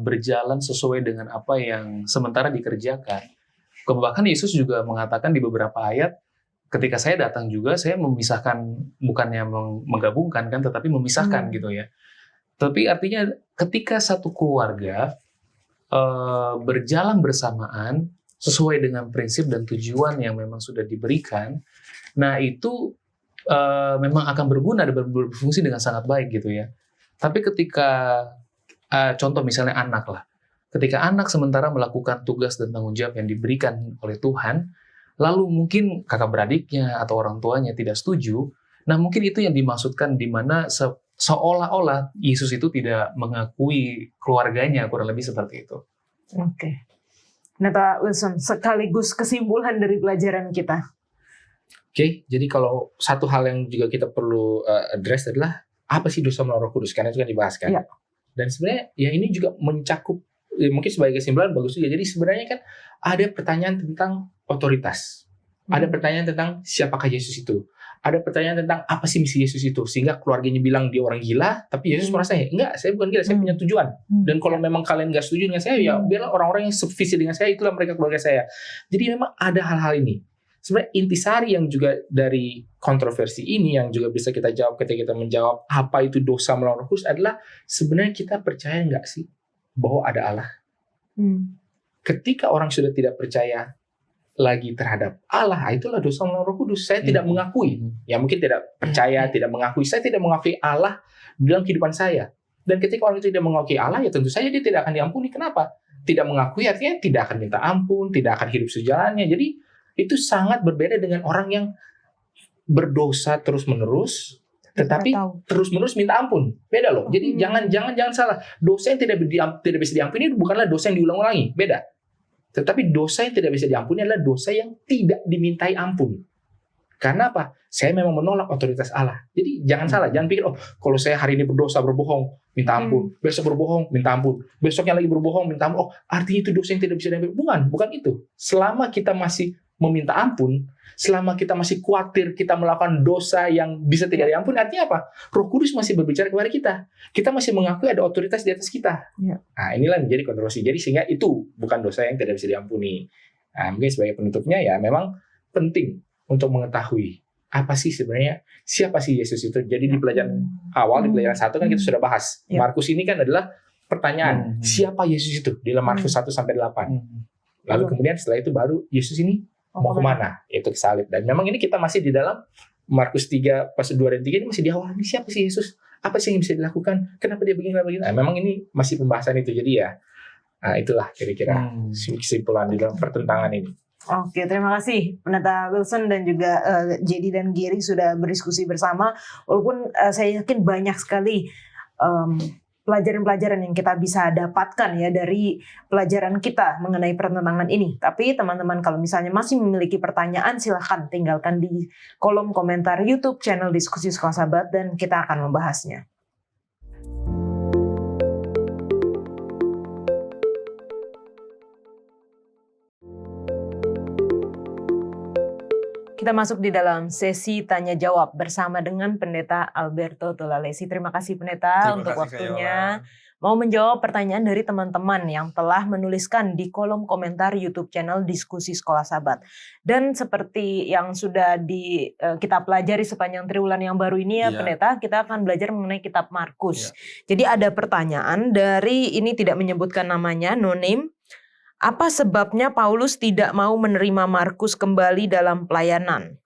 Speaker 3: berjalan sesuai dengan apa yang sementara dikerjakan. Bahkan Yesus juga mengatakan di beberapa ayat, ketika saya datang juga, saya memisahkan, bukannya menggabungkan kan, tetapi memisahkan gitu ya. Tapi artinya ketika satu keluarga berjalan bersamaan sesuai dengan prinsip dan tujuan yang memang sudah diberikan, nah itu memang akan berguna dan berfungsi dengan sangat baik gitu ya. Tapi ketika contoh misalnya anak lah, ketika anak sementara melakukan tugas dan tanggung jawab yang diberikan oleh Tuhan, lalu mungkin kakak beradiknya atau orang tuanya tidak setuju, nah mungkin itu yang dimaksudkan di mana seolah-olah Yesus itu tidak mengakui keluarganya, kurang lebih seperti itu.
Speaker 1: Pendeta Wilson, sekaligus kesimpulan dari pelajaran kita.
Speaker 4: Oke, jadi kalau satu hal yang juga kita perlu address adalah apa sih dosa melawan Roh Kudus? Karena itu kan dibahas kan.
Speaker 1: Iya.
Speaker 4: Dan sebenarnya ya ini juga mencakup, mungkin sebagai kesimpulan bagus juga. Jadi sebenarnya kan ada pertanyaan tentang otoritas. Ada pertanyaan tentang siapakah Yesus itu. Ada pertanyaan tentang apa sih misi Yesus itu. Sehingga keluarganya bilang dia orang gila, tapi Yesus merasa, enggak, saya bukan gila, saya punya tujuan. Dan kalau memang kalian nggak setuju dengan saya, ya biarlah orang-orang yang sevisi dengan saya, itulah mereka keluarga saya. Jadi memang ada hal-hal ini. Sebenarnya intisari yang juga dari kontroversi ini yang juga bisa kita jawab ketika kita menjawab apa itu dosa melawan Roh Kudus adalah sebenarnya kita percaya nggak sih bahwa ada Allah? Ketika orang sudah tidak percaya lagi terhadap Allah, itulah dosa melawan Roh Kudus. Saya tidak mengakui, ya mungkin tidak percaya, tidak mengakui. Saya tidak mengakui Allah dalam kehidupan saya. Dan ketika orang itu tidak mengakui Allah, ya tentu saja dia tidak akan diampuni. Kenapa? Tidak mengakui artinya tidak akan minta ampun, tidak akan hidup sejalannya. Jadi itu sangat berbeda dengan orang yang berdosa terus-menerus, tetapi terus-menerus minta ampun. Beda loh. Jadi jangan salah. Dosa yang tidak bisa diampuni itu bukanlah dosa yang diulang-ulangi. Beda. Tetapi dosa yang tidak bisa diampuni adalah dosa yang tidak dimintai ampun. Karena apa? Saya memang menolak otoritas Allah. Jadi jangan salah. Jangan pikir, kalau saya hari ini berdosa, berbohong, minta ampun. Besok berbohong, minta ampun. Besoknya lagi berbohong, minta ampun. artinya itu dosa yang tidak bisa diampuni. Bukan itu. Selama kita masih meminta ampun, selama kita masih khawatir kita melakukan dosa yang bisa tidak diampuni, artinya apa? Roh Kudus masih berbicara kepada kita. Kita masih mengakui ada otoritas di atas kita. Nah, inilah menjadi kontroversi. Jadi sehingga itu bukan dosa yang tidak bisa diampuni. Nah, mungkin sebagai penutupnya ya memang penting untuk mengetahui apa sih sebenarnya, siapa sih Yesus itu. Jadi di pelajaran awal, di pelajaran 1 kan kita sudah bahas. Markus ini kan adalah pertanyaan, siapa Yesus itu? Di dalam Markus 1-8. Lalu kemudian setelah itu baru Yesus ini mau kemana? Yaitu ke salib. Dan memang ini kita masih di dalam Markus 3 pasal 2 dan 3 ini masih di awal. Ini siapa sih Yesus? Apa sih yang bisa dilakukan? Kenapa dia begini? Nah, memang ini masih pembahasan itu. Jadi ya, itulah kira-kira kesimpulan di dalam pertentangan ini.
Speaker 1: Oke, terima kasih Pendeta Wilson dan juga JD dan Gary sudah berdiskusi bersama. Walaupun saya yakin banyak sekali pelajaran-pelajaran yang kita bisa dapatkan ya dari pelajaran kita mengenai pertentangan ini. Tapi teman-teman kalau misalnya masih memiliki pertanyaan, silahkan tinggalkan di kolom komentar YouTube channel Diskusi Sekolah Sahabat dan kita akan membahasnya. Kita masuk di dalam sesi tanya jawab bersama dengan Pendeta Alberto Tolalesi. Terima kasih Pendeta untuk waktunya. Mau menjawab pertanyaan dari teman-teman yang telah menuliskan di kolom komentar YouTube channel Diskusi Sekolah Sahabat. Dan seperti yang sudah kita pelajari sepanjang triwulan yang baru ini ya Pendeta, kita akan belajar mengenai kitab Markus. Jadi ada pertanyaan dari, ini tidak menyebutkan namanya, no name. Apa sebabnya Paulus tidak mau menerima Markus kembali dalam pelayanan?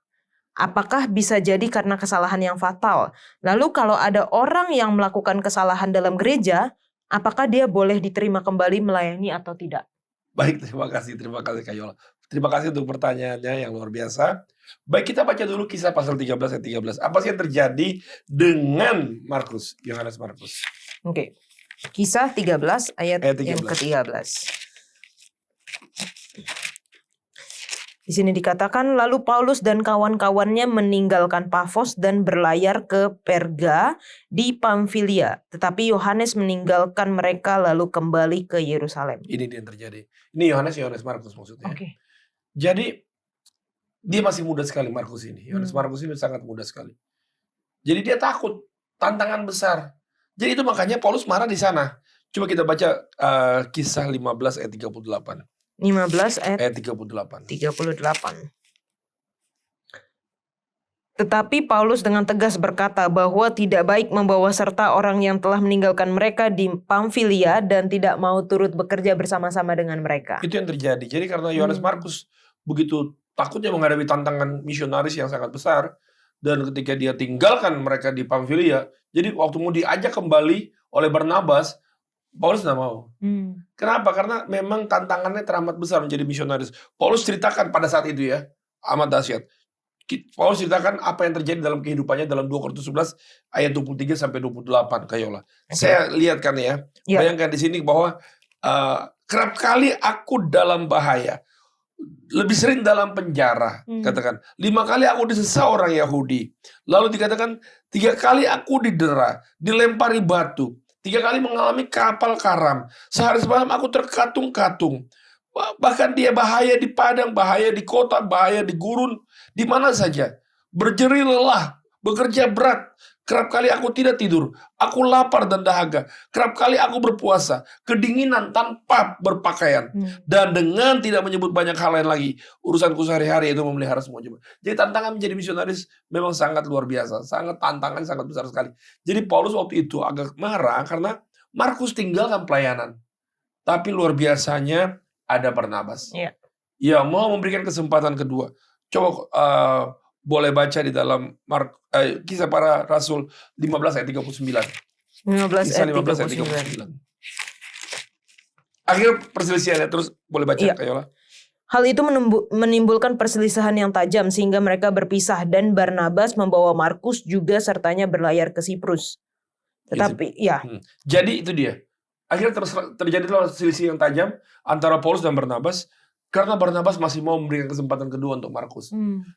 Speaker 1: Apakah bisa jadi karena kesalahan yang fatal? Lalu kalau ada orang yang melakukan kesalahan dalam gereja, apakah dia boleh diterima kembali melayani atau tidak?
Speaker 6: Baik, terima kasih Kak Yola. Terima kasih untuk pertanyaannya yang luar biasa. Baik, kita baca dulu kisah pasal 13 ayat 13. Apa sih yang terjadi dengan Markus, Yohanes Markus?
Speaker 1: Oke. Kisah 13 ayat yang ke-13. Di sini dikatakan, lalu Paulus dan kawan-kawannya meninggalkan Pafos dan berlayar ke Perga di Pamfilia. Tetapi Yohanes meninggalkan mereka lalu kembali ke Yerusalem.
Speaker 6: Ini yang terjadi. Ini Yohanes Markus maksudnya.
Speaker 1: Oke.
Speaker 6: Jadi dia masih muda sekali Markus ini. Yohanes Markus ini sangat muda sekali. Jadi dia takut, tantangan besar. Jadi itu makanya Paulus marah di sana. Coba kita baca kisah 15 ayat 38.
Speaker 1: 15 ayat
Speaker 6: 38.
Speaker 1: Tetapi Paulus dengan tegas berkata bahwa tidak baik membawa serta orang yang telah meninggalkan mereka di Pamfilia dan tidak mau turut bekerja bersama-sama dengan mereka.
Speaker 6: Itu yang terjadi. Jadi karena Yohanes Markus begitu takutnya menghadapi tantangan misionaris yang sangat besar, dan ketika dia tinggalkan mereka di Pamfilia, jadi waktu mau diajak kembali oleh Barnabas, Paulus tidak mau. Kenapa? Karena memang tantangannya teramat besar menjadi misionaris. Paulus ceritakan pada saat itu ya, amat dahsyat. Paulus ceritakan apa yang terjadi dalam kehidupannya dalam 2 Korintus 11 ayat 23 sampai 28, Kayola. Saya lihat kan ya, bayangkan di sini bahwa Kerap kali aku dalam bahaya. Lebih sering dalam penjara. Katakan, 5 kali aku disesa orang Yahudi. Lalu dikatakan, 3 kali aku didera, dilempari batu. 3 kali mengalami kapal karam. Sehari semalam aku terkatung-katung. Bahkan dia bahaya di padang, bahaya di kota, bahaya di gurun, di mana saja. Berjeri lelah, bekerja berat. Kerap kali aku tidak tidur. Aku lapar dan dahaga. Kerap kali aku berpuasa. Kedinginan tanpa berpakaian. Dan dengan tidak menyebut banyak hal lain lagi. Urusanku sehari-hari itu memelihara semua jemaat. Jadi tantangan menjadi misionaris memang sangat luar biasa. Tantangan sangat besar sekali. Jadi Paulus waktu itu agak marah karena Markus tinggalkan pelayanan. Tapi luar biasanya ada Barnabas. Ya, mau memberikan kesempatan kedua. Coba boleh baca di dalam Kisah Para Rasul 15 ayat 39.
Speaker 1: 15
Speaker 6: Kisah
Speaker 1: ayat
Speaker 6: 15 ayat 39. Akhir perselisihannya, terus boleh baca Kak Yola.
Speaker 1: Hal itu menimbulkan perselisihan yang tajam sehingga mereka berpisah dan Barnabas membawa Markus juga sertanya berlayar ke Siprus. Tetapi
Speaker 6: Jadi itu dia. Akhirnya terjadi selisih yang tajam antara Paulus dan Barnabas karena Barnabas masih mau memberikan kesempatan kedua untuk Markus.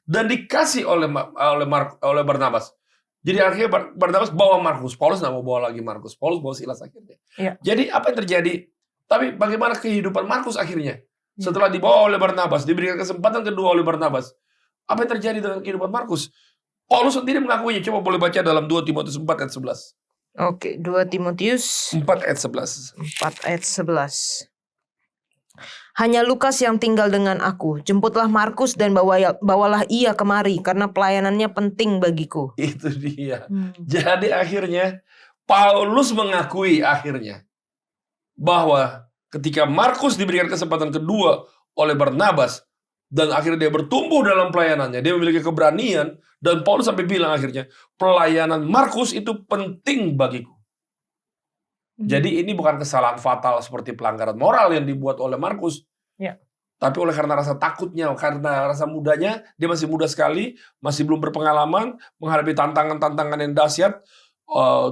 Speaker 6: Dan dikasih oleh Barnabas. Jadi akhirnya Barnabas bawa Markus. Paulus nggak mau bawa lagi Markus. Paulus bawa Silas akhirnya. Jadi apa yang terjadi? Tapi bagaimana kehidupan Markus akhirnya? Setelah dibawa oleh Barnabas, diberikan kesempatan kedua oleh Barnabas. Apa yang terjadi dengan kehidupan Markus? Paulus sendiri mengakuinya. Coba boleh baca dalam 2 Timotius 4 ayat 11.
Speaker 1: Oke, 2 Timotius
Speaker 6: 4 ayat 11.
Speaker 1: 4 ayat 11. Hanya Lukas yang tinggal dengan aku. Jemputlah Markus dan bawalah ia kemari karena pelayanannya penting bagiku.
Speaker 6: Itu dia. Jadi akhirnya Paulus mengakui akhirnya bahwa ketika Markus diberikan kesempatan kedua oleh Barnabas dan akhirnya dia bertumbuh dalam pelayanannya, dia memiliki keberanian dan Paulus sampai bilang akhirnya pelayanan Markus itu penting bagiku. Jadi ini bukan kesalahan fatal seperti pelanggaran moral yang dibuat oleh Markus. Tapi oleh karena rasa takutnya, karena rasa mudanya, dia masih muda sekali, masih belum berpengalaman, menghadapi tantangan-tantangan yang dahsyat,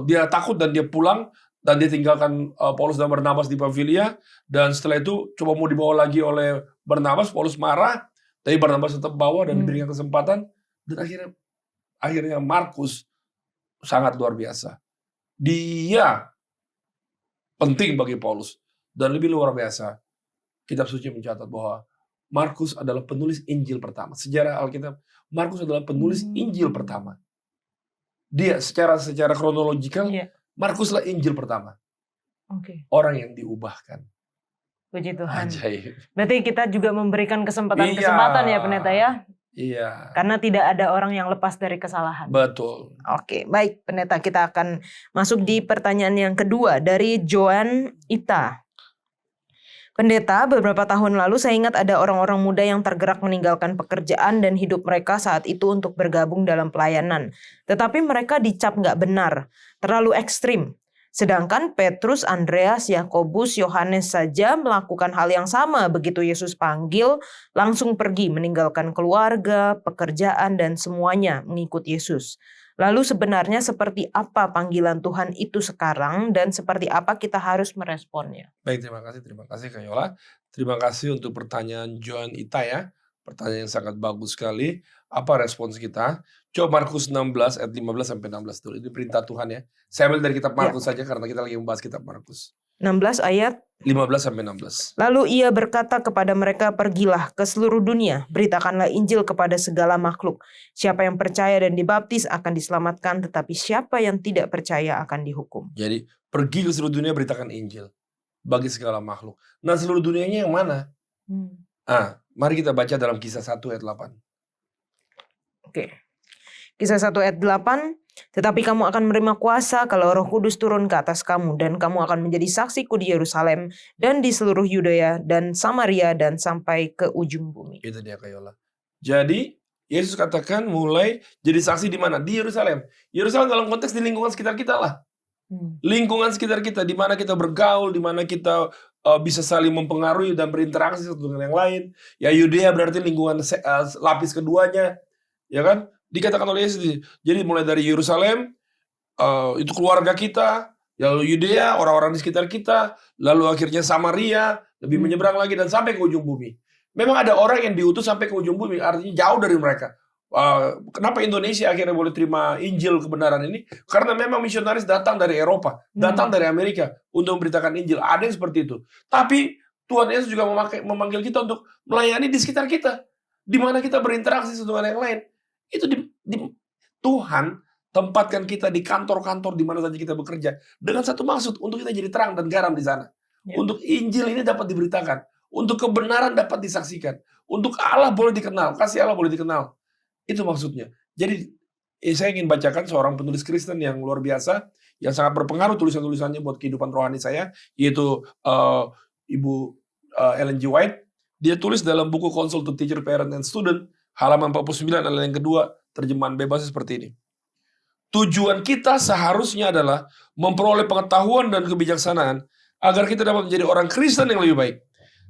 Speaker 6: dia takut dan dia pulang, dan dia tinggalkan Paulus dan Barnabas di Pamfilia, dan setelah itu coba mau dibawa lagi oleh Barnabas, Paulus marah, tapi Barnabas tetap bawa dan diberikan kesempatan, dan akhirnya Markus sangat luar biasa. Dia penting bagi Paulus, dan lebih luar biasa. Kitab suci mencatat bahwa Markus adalah penulis Injil pertama. Sejarah Alkitab, Markus adalah penulis Injil pertama. Dia secara kronologikal, Markuslah Injil pertama. Orang yang diubahkan.
Speaker 1: Puji Tuhan.
Speaker 6: Ajaib.
Speaker 1: Berarti kita juga memberikan kesempatan-kesempatan ya Pendeta ya?
Speaker 6: Iya.
Speaker 1: Karena tidak ada orang yang lepas dari kesalahan.
Speaker 6: Betul.
Speaker 1: Oke, baik Pendeta, kita akan masuk di pertanyaan yang kedua dari Joan Ita. Pendeta, beberapa tahun lalu saya ingat ada orang-orang muda yang tergerak meninggalkan pekerjaan dan hidup mereka saat itu untuk bergabung dalam pelayanan. Tetapi mereka dicap nggak benar, terlalu ekstrim. Sedangkan Petrus, Andreas, Yakobus, Yohanes saja melakukan hal yang sama begitu Yesus panggil, langsung pergi meninggalkan keluarga, pekerjaan, dan semuanya mengikut Yesus. Lalu sebenarnya seperti apa panggilan Tuhan itu sekarang dan seperti apa kita harus meresponnya?
Speaker 6: Baik, terima kasih Kak Yola. Terima kasih untuk pertanyaan Joan Ita ya. Pertanyaan yang sangat bagus sekali. Apa respons kita? Coba Markus 16 ayat 15 sampai 16 dulu. Ini perintah Tuhan ya. Saya ambil dari kitab Markus saja karena kita lagi membahas kitab Markus.
Speaker 1: 16 ayat
Speaker 6: 15 sampai 16.
Speaker 1: Lalu ia berkata kepada mereka, pergilah ke seluruh dunia, beritakanlah Injil kepada segala makhluk. Siapa yang percaya dan dibaptis akan diselamatkan, tetapi siapa yang tidak percaya akan dihukum.
Speaker 6: Jadi pergi ke seluruh dunia beritakan Injil bagi segala makhluk. Nah, seluruh dunianya yang mana? Mari kita baca dalam Kisah 1 ayat 8.
Speaker 1: Oke. Kisah 1 ayat 8. Tetapi kamu akan menerima kuasa kalau Roh Kudus turun ke atas kamu, dan kamu akan menjadi saksiku di Yerusalem dan di seluruh Yudea dan Samaria dan sampai ke ujung bumi.
Speaker 6: Itu dia Kak Yola. Jadi Yesus katakan mulai jadi saksi di mana? Di Yerusalem. Yerusalem dalam konteks di lingkungan sekitar kita lah. Lingkungan sekitar kita, di mana kita bergaul, di mana kita bisa saling mempengaruhi dan berinteraksi satu dengan yang lain. Ya Yudea berarti lingkungan lapis keduanya, ya kan? Dikatakan oleh Yesus. Jadi mulai dari Yerusalem, itu keluarga kita, lalu Yudea, orang-orang di sekitar kita, lalu akhirnya Samaria, lebih menyeberang lagi dan sampai ke ujung bumi. Memang ada orang yang diutus sampai ke ujung bumi, artinya jauh dari mereka. Kenapa Indonesia akhirnya boleh terima Injil kebenaran ini? Karena memang misionaris datang dari Eropa, datang dari Amerika untuk memberitakan Injil. Ada yang seperti itu. Tapi Tuhan Yesus juga memanggil kita untuk melayani di sekitar kita, di mana kita berinteraksi satu dengan yang lain. Itu Tuhan tempatkan kita di kantor-kantor di mana saja kita bekerja dengan satu maksud, untuk kita jadi terang dan garam di sana. Untuk Injil ini dapat diberitakan, untuk kebenaran dapat disaksikan, untuk Allah boleh dikenal, kasih Allah boleh dikenal. Itu maksudnya. Jadi saya ingin bacakan seorang penulis Kristen yang luar biasa, yang sangat berpengaruh tulisan-tulisannya buat kehidupan rohani saya, yaitu Ibu Ellen G. White. Dia tulis dalam buku Counsel to Teacher, Parent, and Student, halaman 49, adalah yang kedua, terjemahan bebasnya seperti ini. Tujuan kita seharusnya adalah memperoleh pengetahuan dan kebijaksanaan agar kita dapat menjadi orang Kristen yang lebih baik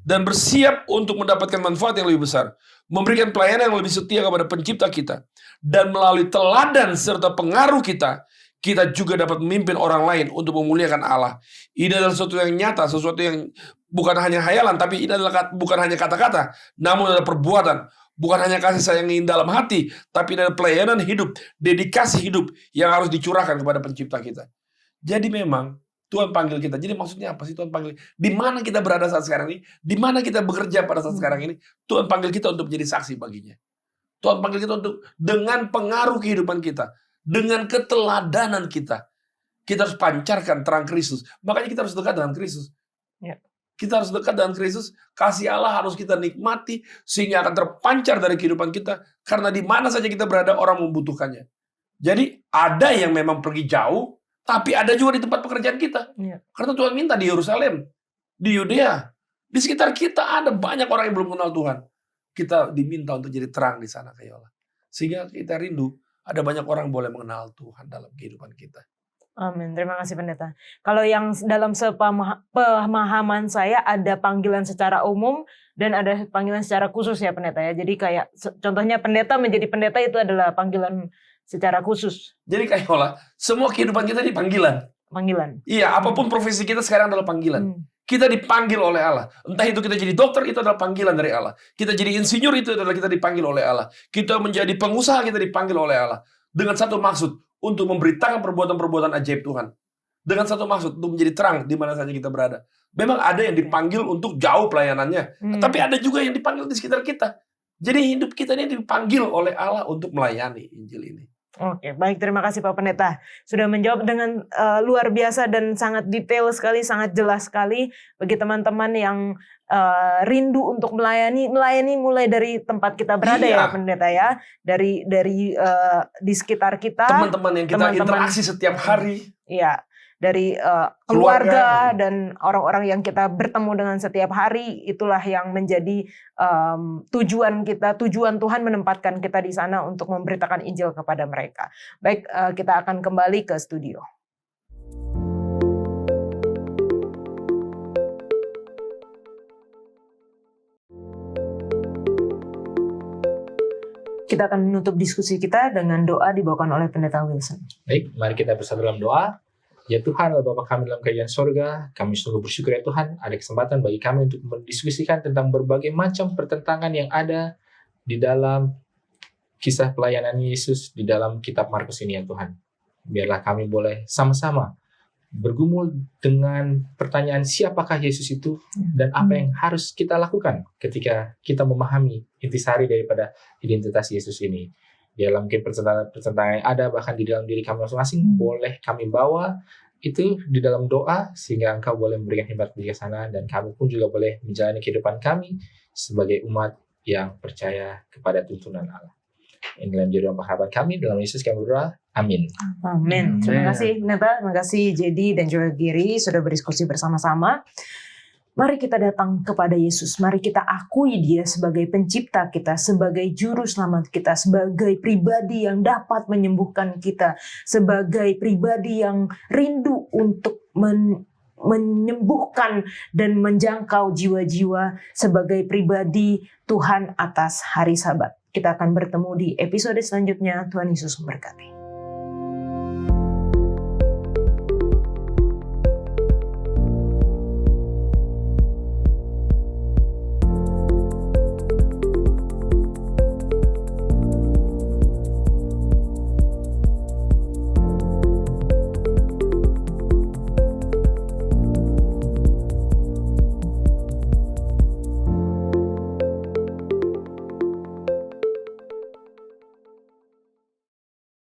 Speaker 6: dan bersiap untuk mendapatkan manfaat yang lebih besar, memberikan pelayanan yang lebih setia kepada pencipta kita, dan melalui teladan serta pengaruh kita juga dapat memimpin orang lain untuk memuliakan Allah. Ini adalah sesuatu yang nyata, sesuatu yang bukan hanya hayalan, tapi ini adalah bukan hanya kata-kata, namun adalah perbuatan. Bukan hanya kasih sayang yang dalam hati, tapi adalah pelayanan hidup, dedikasi hidup yang harus dicurahkan kepada pencipta kita. Jadi memang Tuhan panggil kita. Jadi maksudnya apa sih Tuhan panggil? Di mana kita berada saat sekarang ini? Di mana kita bekerja pada saat sekarang ini? Tuhan panggil kita untuk menjadi saksi baginya. Tuhan panggil kita untuk dengan pengaruh kehidupan kita, dengan keteladanan kita harus pancarkan terang Kristus. Makanya kita harus dekat dengan Kristus. Kita harus dekat dengan Kristus. Kasih Allah harus kita nikmati sehingga akan terpancar dari kehidupan kita. Karena di mana saja kita berada, orang membutuhkannya. Jadi ada yang memang pergi jauh, tapi ada juga di tempat pekerjaan kita. Karena Tuhan minta di Yerusalem, di Yudea, di sekitar kita ada banyak orang yang belum kenal Tuhan. Kita diminta untuk jadi terang di sana kayak Allah. Sehingga kita rindu ada banyak orang boleh mengenal Tuhan dalam kehidupan kita.
Speaker 1: Amin. Terima kasih Pendeta. Kalau yang dalam pemahaman saya ada panggilan secara umum dan ada panggilan secara khusus ya Pendeta ya. Jadi kayak contohnya pendeta menjadi pendeta itu adalah panggilan secara khusus.
Speaker 6: Jadi kayak Allah, semua kehidupan kita dipanggilan.
Speaker 1: Panggilan.
Speaker 6: Iya, apapun profesi kita sekarang adalah panggilan. Kita dipanggil oleh Allah. Entah itu kita jadi dokter, itu adalah panggilan dari Allah. Kita jadi insinyur, itu adalah kita dipanggil oleh Allah. Kita menjadi pengusaha, kita dipanggil oleh Allah. Dengan satu maksud, untuk memberitakan perbuatan-perbuatan ajaib Tuhan. Dengan satu maksud, untuk menjadi terang di mana saja kita berada. Memang ada yang dipanggil untuk jauh pelayanannya. Tapi ada juga yang dipanggil di sekitar kita. Jadi hidup kita ini dipanggil oleh Allah untuk melayani Injil ini.
Speaker 1: Oke, baik, terima kasih Pak Pendeta. Sudah menjawab dengan luar biasa dan sangat detail sekali, sangat jelas sekali bagi teman-teman yang rindu untuk melayani mulai dari tempat kita berada ya Pendeta ya. Dari di sekitar kita. Teman-teman
Speaker 6: yang kita interaksi setiap hari.
Speaker 1: Iya. Dari keluarga dan orang-orang yang kita bertemu dengan setiap hari, itulah yang menjadi tujuan kita, tujuan Tuhan menempatkan kita di sana untuk memberitakan Injil kepada mereka. Baik, kita akan kembali ke studio. Kita akan menutup diskusi kita dengan doa dibawakan oleh Pendeta Wilson.
Speaker 4: Baik, mari kita bersatu dalam doa. Ya Tuhan, Bapa kami dalam kerajaan sorga, kami sungguh bersyukur ya Tuhan, ada kesempatan bagi kami untuk mendiskusikan tentang berbagai macam pertentangan yang ada di dalam kisah pelayanan Yesus di dalam kitab Markus ini ya Tuhan. Biarlah kami boleh sama-sama bergumul dengan pertanyaan siapakah Yesus itu dan apa yang harus kita lakukan ketika kita memahami intisari daripada identitas Yesus ini. Biarlah mungkin pertentangan yang ada bahkan di dalam diri kami masing-masing boleh kami bawa itu di dalam doa sehingga Engkau boleh memberikan hikmat bijaksana dan kami pun juga boleh menjalani kehidupan kami sebagai umat yang percaya kepada tuntunan Allah. Inilah yang menjadi pengharapan kami dalam Yesus kami berdoa. Amin.
Speaker 1: Amin. Terima kasih Pendeta, terima kasih Jedi dan juga Giri sudah berdiskusi bersama-sama. Mari kita datang kepada Yesus, mari kita akui Dia sebagai pencipta kita, sebagai juru selamat kita, sebagai pribadi yang dapat menyembuhkan kita, sebagai pribadi yang rindu untuk menyembuhkan dan menjangkau jiwa-jiwa, sebagai pribadi Tuhan atas hari Sabat. Kita akan bertemu di episode selanjutnya. Tuhan Yesus memberkati.